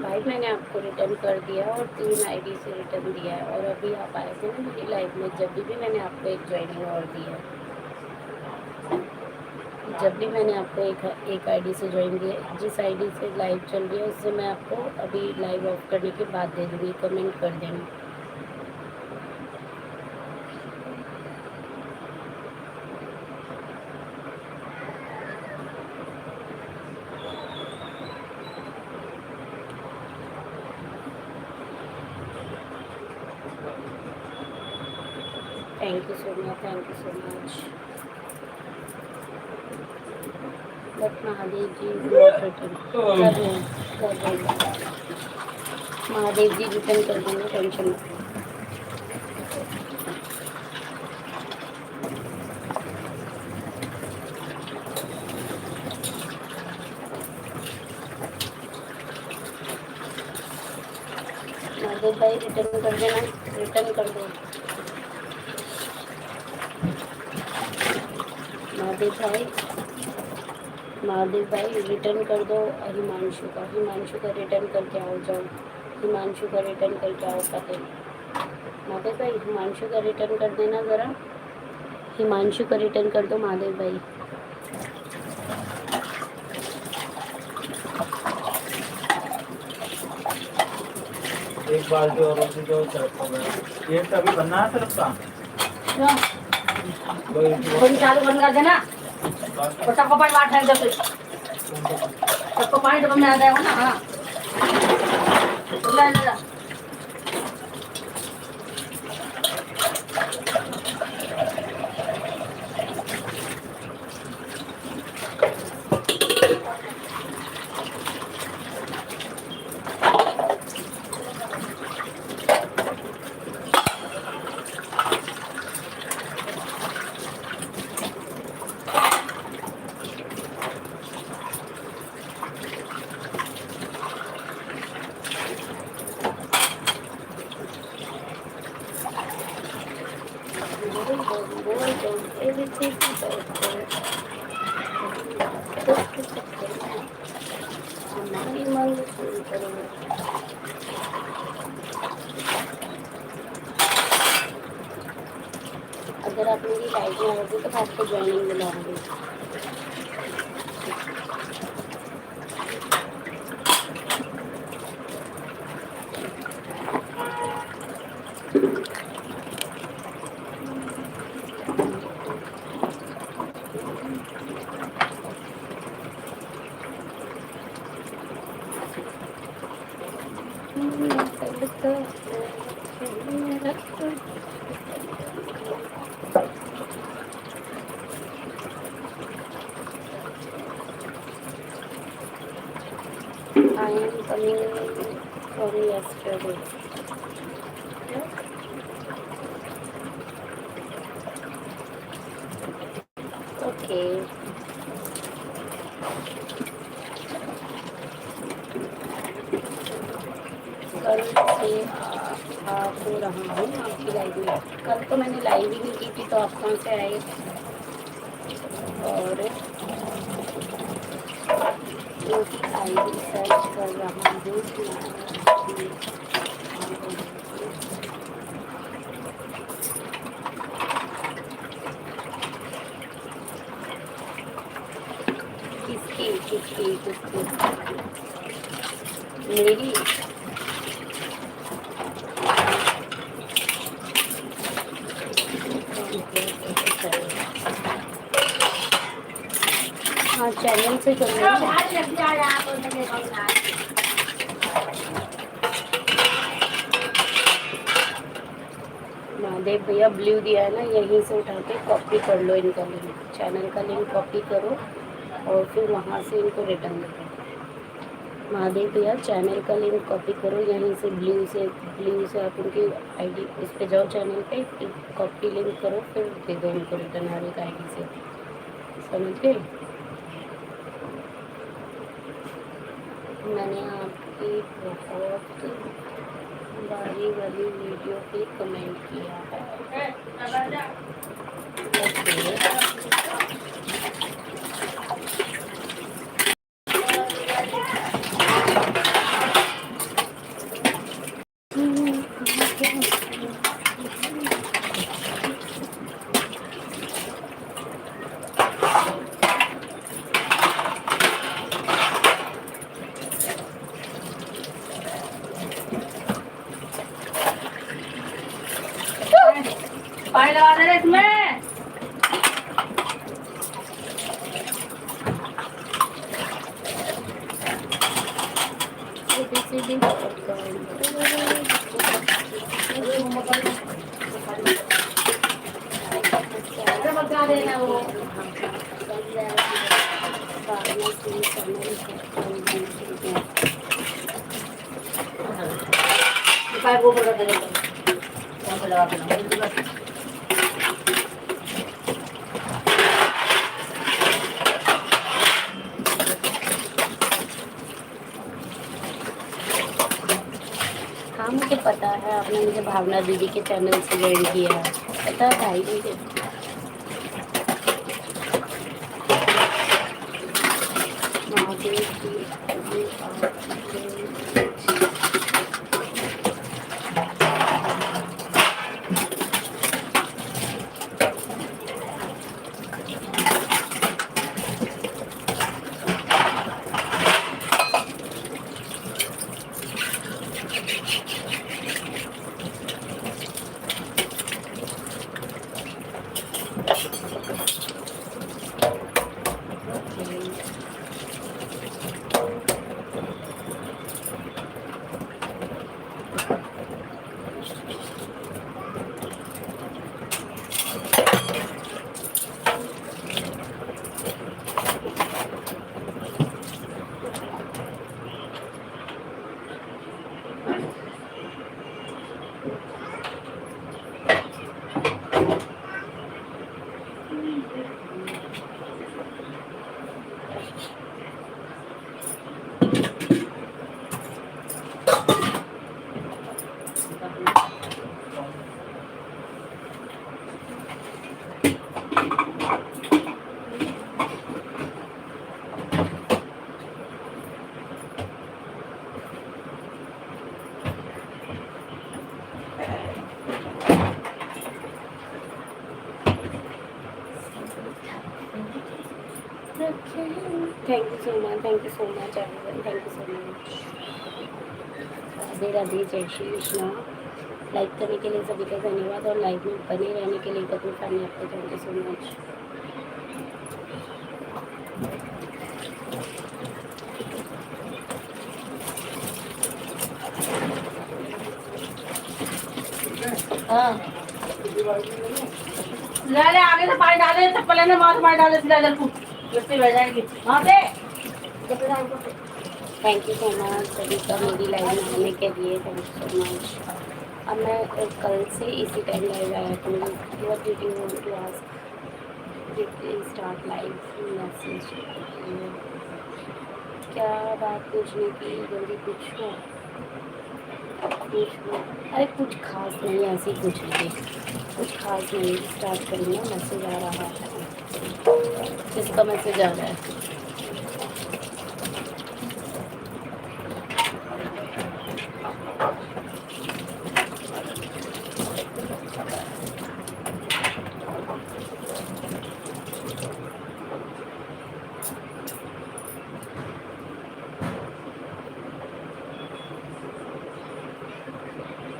भाई मैंने आपको रिटर्न कर दिया और 3 आईडी से रिटर्न दिया है। और अभी आप आए थे ना मेरी लाइव में, जब भी मैंने आपको एक ज्वाइनिंग और दिया है, जब भी मैंने आपको एक आईडी से ज्वाइन किया, जिस आईडी से लाइव चल रही है उससे मैं आपको अभी लाइव ऑफ करने के बाद दे दूँगी, कमेंट कर देना। Thank you so much, thank you so much. But Mahadev ji return कर देंगे, महादेव जी रिटर्न कर देंगे, टेंशन मत लो। महादेव भाई रिटर्न कर देना, रिटर्न कर दो महादेव भाई रिटर्न कर दो। हिमांशु का रिटर्न करके आओ, जाओ हिमांशु का रिटर्न करके आओ फतेह। महादेव भाई हिमांशु का रिटर्न कर देना ज़रा, हिमांशु का रिटर्न कर दो महादेव भाई। एक बाल्टी और उसी जो सरफ हो गया ये तभी बनना है सरफ का थोड़ी चालू बंद कर देना और सबको पानी बांट है, जब सबको पानी डब्बा में आ जाएगा ना। हाँ ले ले तक आपको joining दिलाऊंगी। I am coming from yesterday. Okay. कल से आ तो रहा हूँ आपकी लाइव में। कल तो मैंने लाइव ही नहीं की थी, तो आप कहाँ से आए? और आईडी सर्च कर रहा हूँ। किसकी किसकी किसकी? मेरी? हाँ, चैनल से कर रहे हैं। महादेव भैया ब्लू दिया है ना, यहीं से उठा के कॉपी कर लो इनका लिंक, चैनल का लिंक कॉपी करो और फिर वहाँ से इनको रिटर्न दो। महादेव भैया चैनल का लिंक कॉपी करो, यहीं से ब्लू से आप उनकी आईडी इस पे जाओ, चैनल पे कॉपी लिंक करो, फिर दे दो उनको रिटर्न हर एक आईडी से। समझ गए? मैंने आपकी बहुत बारी वाली वीडियो पे कमेंट किया है। पानी लगा दे इसमें। बता देना वो हाँ, मुझे पता है, आपने मुझे भावना दीदी के चैनल से ज्वाइन किया है, पता है भाई मुझे। Thank you so much, thank you so much everyone, thank you so much. Radhe Radhe, जय श्री कृष्णा। लाइक करने के लिए सभी का धन्यवाद और लाइव में बने रहने के लिए कपिल फैमिली आपको थैंक यू सो मच। हाँ ले ले आगे से पानी डाले, चप्पल लेने मार डाले सीधा इधर कूद, मिट्टी बह जाएगी वहाँ से। थैंक यू सो मच सभी का मेरी लाइव में आने के लिए, थैंक यू सो मच। अब मैं कल से इसी टाइम लाइव आया करूँगी। What did you want to ask, did start live message. क्या बात पूछने की, जल्दी पूछो पूछो। अरे कुछ खास नहीं, ऐसे ही पूछ लीजिए, कुछ खास नहीं। स्टार्ट करेंगे, मैसेज आ रहा है। किसका मैसेज आ रहा है?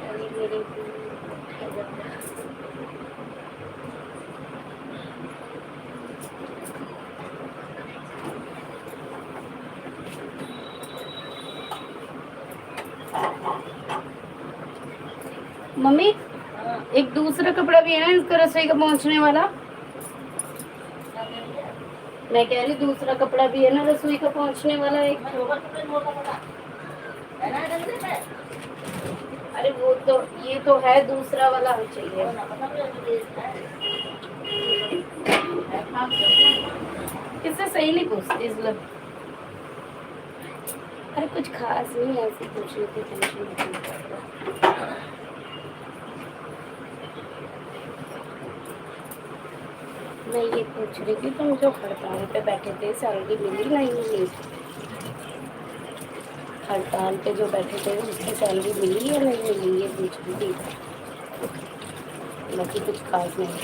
अरे मेरे मम्मी, एक दूसरा कपड़ा भी है ना इसका रसोई का पहुंचने वाला। मैं कह रही दूसरा कपड़ा भी है ना रसोई का पहुंचने वाला एक। अरे वो तो, ये तो है दूसरा वाला चाहिए। किससे सही नहीं पूछती इसलिए। अरे कुछ खास नहीं, ऐसे पूछ रही थी, टेंशन नहीं। मैं ये पूछ रही थी तुम जो हड़ताल पे बैठे थे सैलरी मिली नहीं मिली? हड़ताल पे जो बैठे थे उसकी सैलरी मिली या नहीं मिली, ये पूछ रही थी। बाकी कुछ खास नहीं।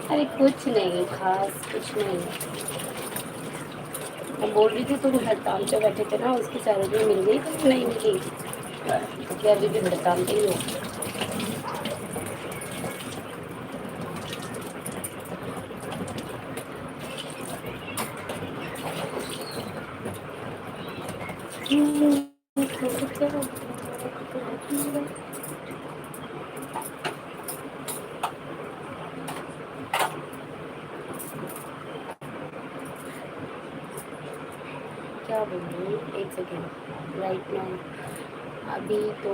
अरे कुछ नहीं खास, कुछ नहीं। मैं बोल रही थी तुम हड़ताल पे बैठे थे ना, उसकी सैलरी मिल गई तो नहीं मिली? क्योंकि अभी भी हड़ताल पे ही हो। क्या बोलूँ, एक सेकेंड। राइट नाउ अभी तो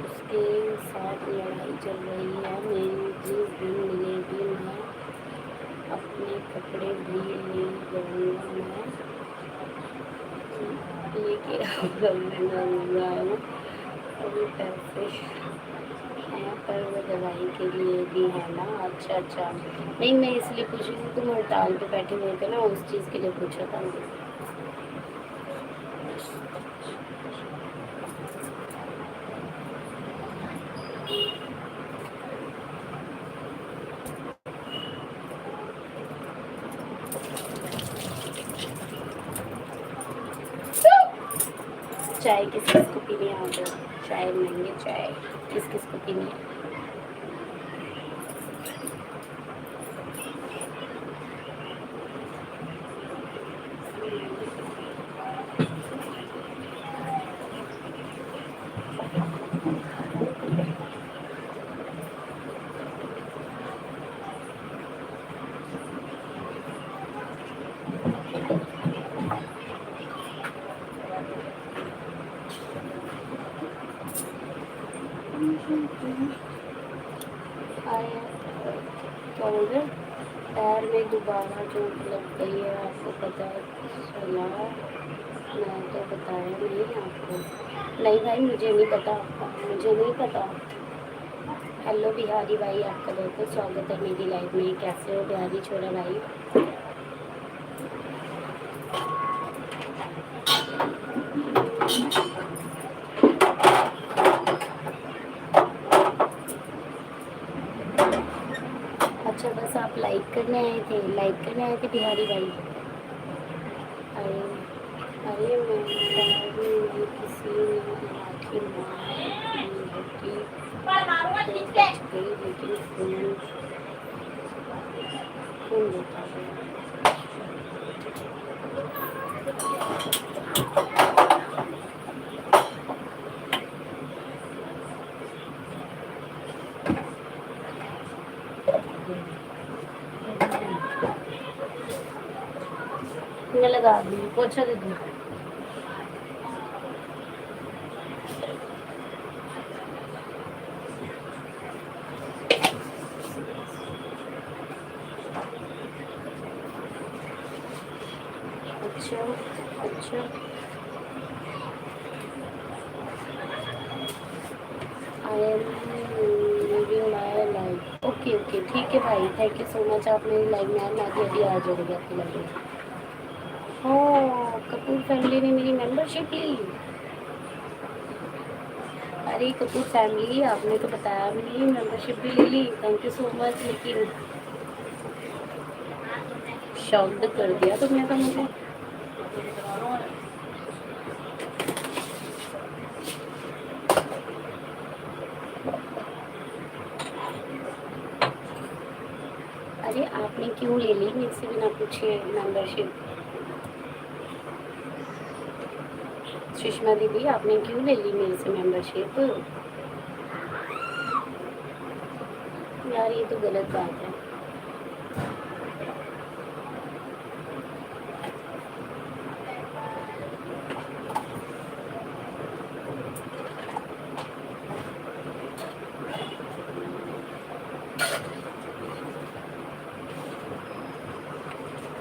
उसके साथ लड़ाई चल रही है। मेरी जिस दिन मिलेगी मैं अपने कपड़े भी ले जाऊँगा। मैं लेके आऊँगा अभी पैसे हैं पर वो दवाई के लिए भी है ना। अच्छा अच्छा, नहीं मैं इसलिए पूछ रही थी, तुम हड़ताल पे बैठे हुए थे ना, उस चीज़ के लिए पूछा था। चाय किस किस को पीनी है? आ जाओ, चाय लेंगे। चाय किस किस को पीनी है? क्या बोल रहे? पैर में दोबारा चोट लग गई है, आपको पता चला? मैं तो बताया नहीं आपको। नहीं भाई मुझे नहीं पता, मुझे नहीं पता। हेलो बिहारी भाई, आपका बहुत बहुत स्वागत है मेरी लाइफ में। कैसे हो बिहारी छोरा भाई? अच्छा बस आप लाइक कर करने आए थे, लाइक करने आए थे बिहारी भाई। अरे अरे मैं किसी ने लाठी मार तो बच गई, लेकिन खून देता गया। मैं लगा दी, पोछा दे दूँ। अच्छा अच्छा, I am living my life. Okay okay, ठीक है भाई, थैंक यू सो मच। आप मेरी लाइफ में आए, मैं अभी अभी आ जाऊँगी आपकी लाइफ में। ओह, कपूर फैमिली ने मेरी मेंबरशिप ली। अरे कपूर फैमिली, आपने तो बताया भी नहीं, मेंबरशिप भी ले ली, थैंक यू सो मच। लेकिन शॉक्ड कर दिया तुमने तो मुझे। अरे आपने क्यों ले ली मुझसे बिना पूछे मेंबरशिप? सुषमा दीदी, आपने क्यों ले ली मेरे से मेंबरशिप? यार ये तो गलत बात है।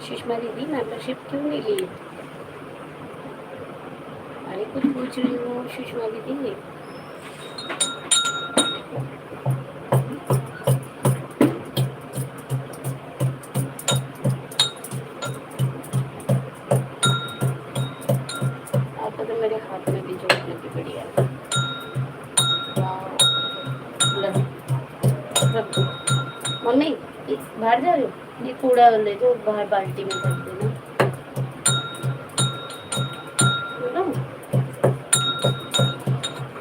सुषमा दीदी, मेंबरशिप क्यों नहीं ली? अरे कुछ पूछ रही हूँ सुषमा दीदी। आपको तो मेरे हाथ में भी चोट लगी पड़ी है। रख दो। मम्मी, बाहर जा रही हो? ये कूड़ा ले जो बाहर बाल्टी में कर देना।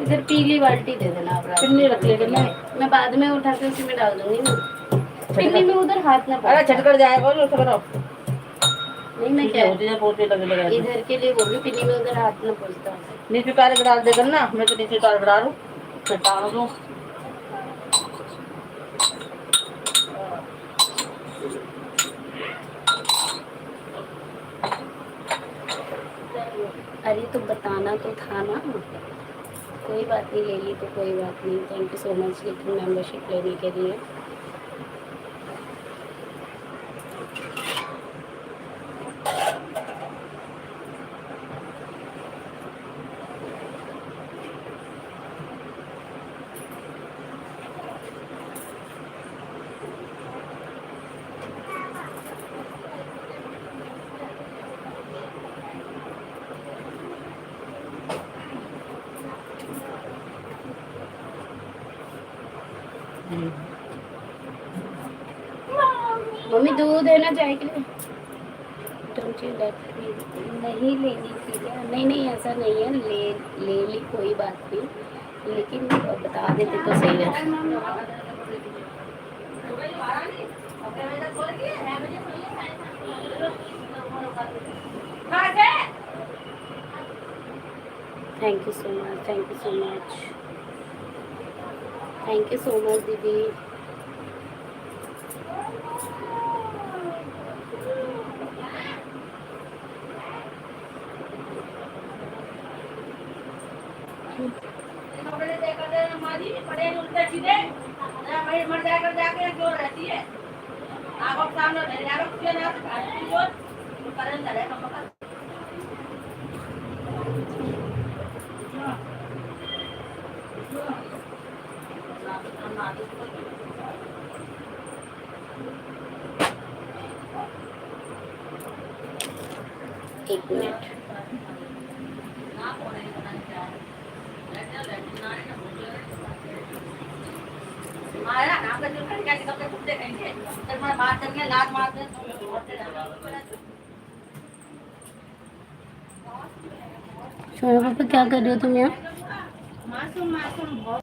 इधर पीली बाल्टी दे देना आप। पिन्नी रख लेगा ना, मैं बाद में उठा के उसी में डाल दूंगी ना। पिन्नी में उधर हाथ ना। अरे छटकर जाएगा और उसे बनाओ। नहीं मैं क्या होती है, पोते लगे लगे इधर के लिए बोल रही, पिन्नी में उधर हाथ ना पहुंचता। नीचे तार डाल देगा ना, मैं तो नीचे तार डाल दूं, फिर डाल दूं। अरे तो बताना तो था ना। कोई बात नहीं, ले ली तो कोई बात नहीं, थैंक यू सो मच लेकिन मेंबरशिप लेने के लिए। मम्मी दूध है ना चाय के लिए? नहीं लेनी थी क्या? नहीं नहीं ऐसा नहीं है, ले ली कोई बात नहीं, लेकिन बता देते तो सही रहता। Thank you so much, thank you so much, thank you so much दीदी। मर जाकर जाके जो रहती है आगो सामने धरे आगो कुछ ना काटती जो करन धरे हम का एक मिनट। से। आया काम कर चुके क्या कब तक कुत्ते कहेंगे जब मैं बात करके लात मार दे शोना पापा क्या कर रहे हो तुम यहाँ? मासूम मासूम बहुत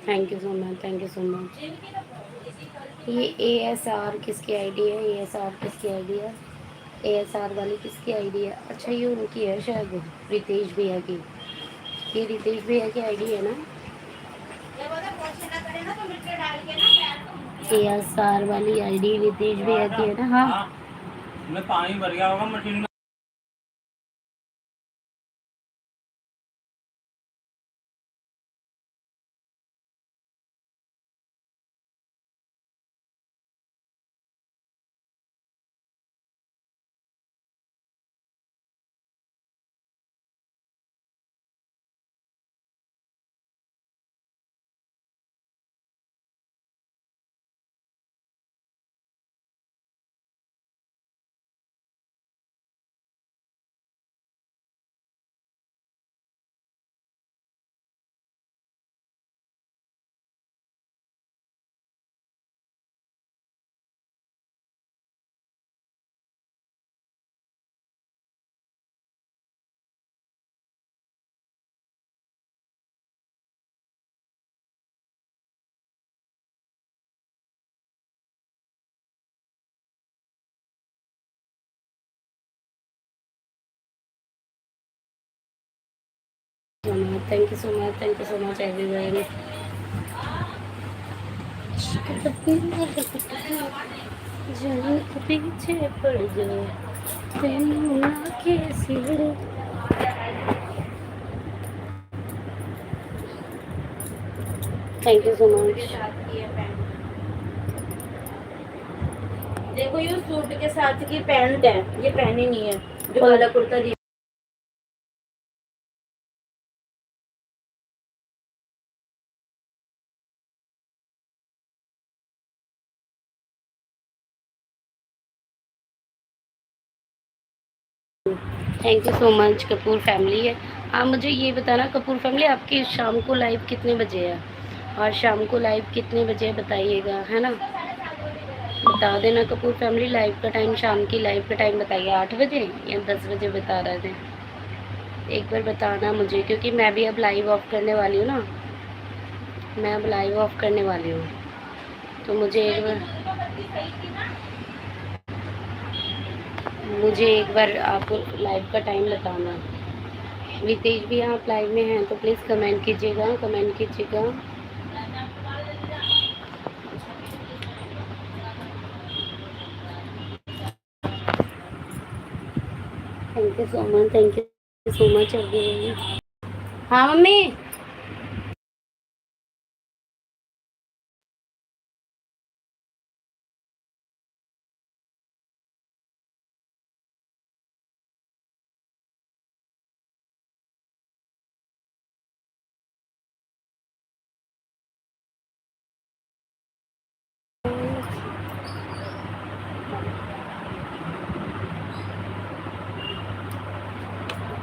thank you so much, thank you so much. ये ASR किसकी आईडी है? ASR किसकी आईडी है? ASR वाली किसकी आईडी है? अच्छा ये उनकी है शायद, रितेश भैया की। ये रितेश भैया की आईडी है ना? ASR वाली आईडी रितेश भैया की है ना? हाँ, मैं पानी भर गया होगा मशीन में। Thank you so much everyone. जान के पीछे पड़ जाए तेनू ना के सिर। Thank you so much. देखो ये सूट के साथ की पैंट है, ये पहनी नहीं है, जो काला कुर्ता दिया। Thank you so much Kapoor family है। आप मुझे ये बताना कपूर फैमिली आपकी शाम को लाइव कितने बजे है, और शाम को लाइव कितने बजे बताइएगा, है ना, बता देना कपूर फैमिली। लाइव का टाइम, शाम की लाइव का टाइम बताइए, 8 बजे या 10 बजे बता रहे थे, एक बार बताना मुझे, क्योंकि मैं भी अब लाइव ऑफ करने वाली हूँ ना, मैं अब लाइव ऑफ करने वाली हूँ, तो मुझे एक बार आप लाइव का टाइम बताना। रितेश भी आप लाइव में हैं तो प्लीज़ कमेंट कीजिएगा, कमेंट कीजिएगा। Thank you so much everyone. हाँ मम्मी।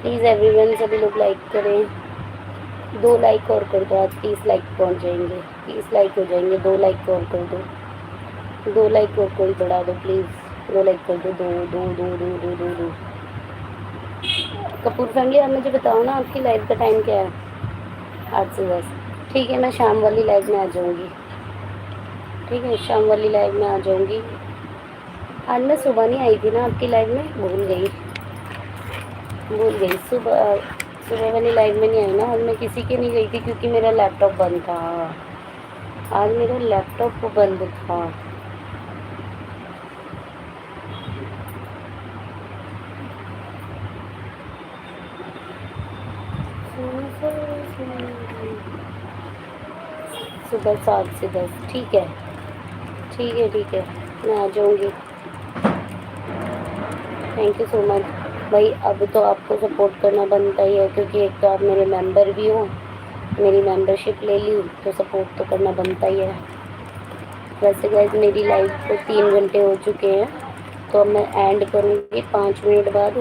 प्लीज़ एवरीवन सभी लोग लाइक करें, 2 लाइक और कर दो, आज 30 लाइक पहुंच जाएंगे, 30 लाइक हो जाएंगे, 2 लाइक और कर दो, 2 लाइक और कोई बढ़ा दो प्लीज़, 2 लाइक कर दो, दो दो दो दो दो दो दो। कपूर फैमिली आप मुझे बताओ ना आपकी लाइव का टाइम क्या है? 8 से 10। ठीक है, मैं शाम वाली लाइव में आ जाऊँगी, ठीक है, शाम वाली लाइव में आ जाऊँगी। आज मैं सुबह नहीं आई थी ना आपकी लाइव में, भूल गई सुबह वाली लाइव में नहीं आई ना, आज मैं किसी के नहीं गई थी क्योंकि मेरा लैपटॉप बंद था, आज मेरा लैपटॉप बंद था। सुबह 7 से 10, ठीक है ठीक है, मैं आ जाऊँगी। थैंक यू सो मच भाई। अब तो आपको सपोर्ट करना बनता ही है, क्योंकि एक तो आप मेरे मेंबर भी हो, मेरी मेंबरशिप ले ली, तो सपोर्ट तो करना बनता ही है। वैसे गाइस मेरी लाइव को 3 घंटे हो चुके हैं, तो अब मैं एंड करूँगी 5 मिनट बाद,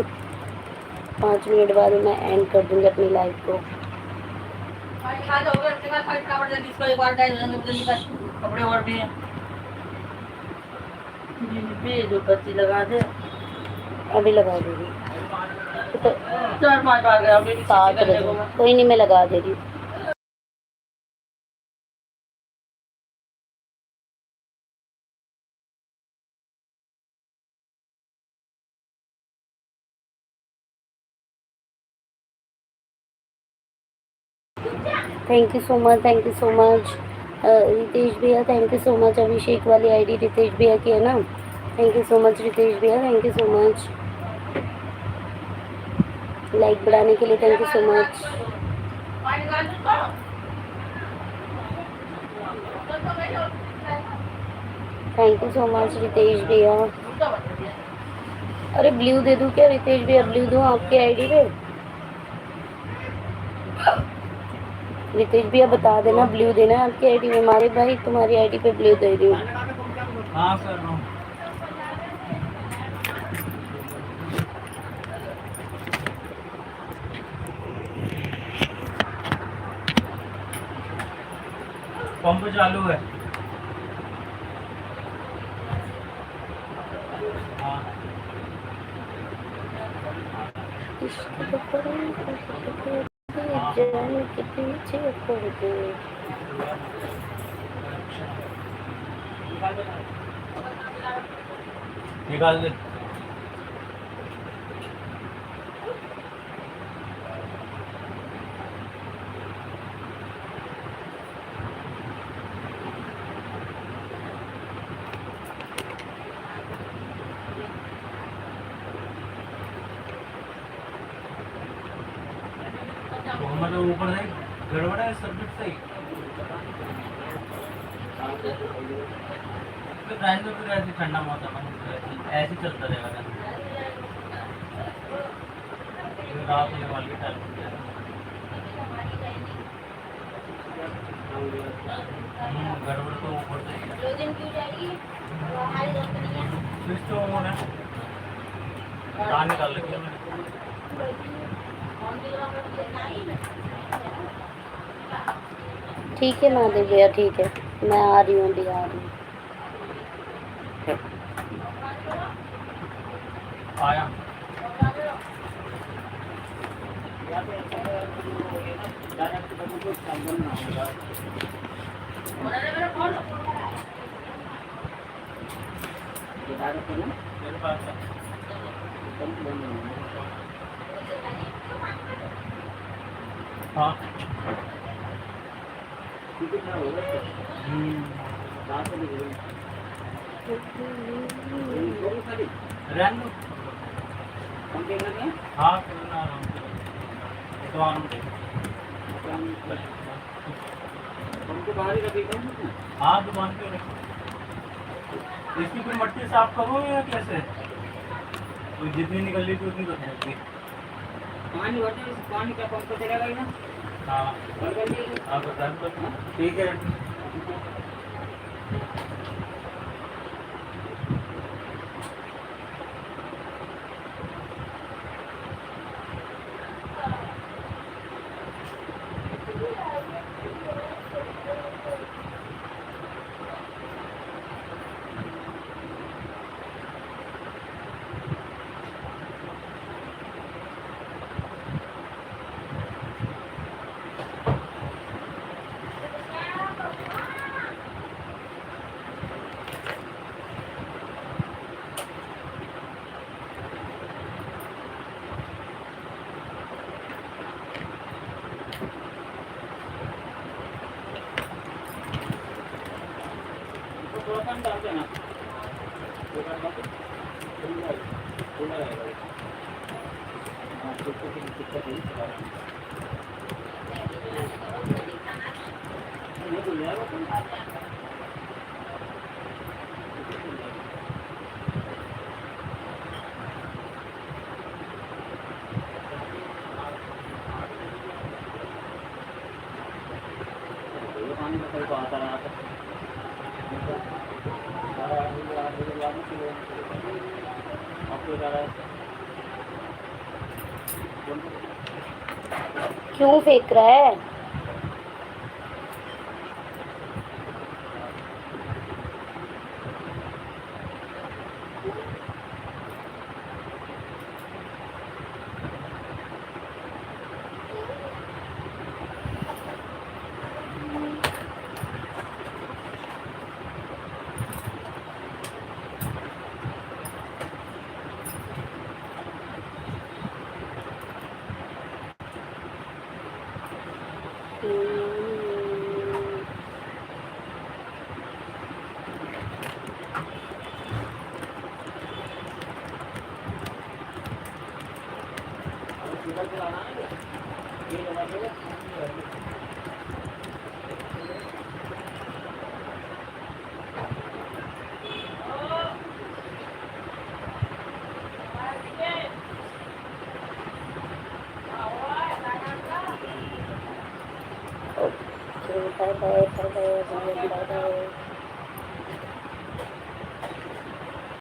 5 मिनट बाद मैं एंड कर दूँगी अपनी लाइव को। कपड़े और भी जो बत्ती लगा दे, अभी लगा दे रही, तो 4-5 बार गया, अभी 7 बजे, कोई नहीं मैं लगा दे रही हूँ। Thank you so much Ritesh भैया, thank you so much. Abhishek वाली आईडी रितेश भैया की है ना, thank you so much Ritesh भैया, thank you so much like बढ़ाने के लिए, thank you so much. Thank you so much Ritesh भैया। अरे ब्लू दे दूँ क्या रितेश भैया, ब्लू दूँ आपके आईडी पे? रितेश भैया बता देना ब्लू देना है आपकी आईडी में, हमारे भाई तुम्हारी आईडी पे ब्लू दे रही हूँ। हाँ कर रहा हूँ। पंप चालू है। हाँ। जाने के पीछे पड़ गए। निकाल दे। तो ऊपर से गड़बड़ है सब्जेक्ट सही तो रहने दो फिर ऐसे ठंडा मौसम है ऐसे ही चलता रहेगा रात होने वाली है गड़बड़ तो ऊपर से ही दो दिन क्यों जाएगी हमारी दोस्त नहीं है स्विच तो ऑन है कहाँ निकाल रखी है मैंने ठीक है महादेव भैया ठीक है मैं आ रही हूँ अभी आ रही हूँ आया मेरे पास है। हाँ रहने दो हाँ करना आराम से तो आराम से हाँ दुकान पे रखो इसकी कोई मट्टी साफ करो या कैसे तो जितनी निकल रही थी उतनी तो है पानी का पंप चलेगा ही ना हाँ आप बता दो ठीक है क्यों फेंक रहा है bye bye bye bye bye bye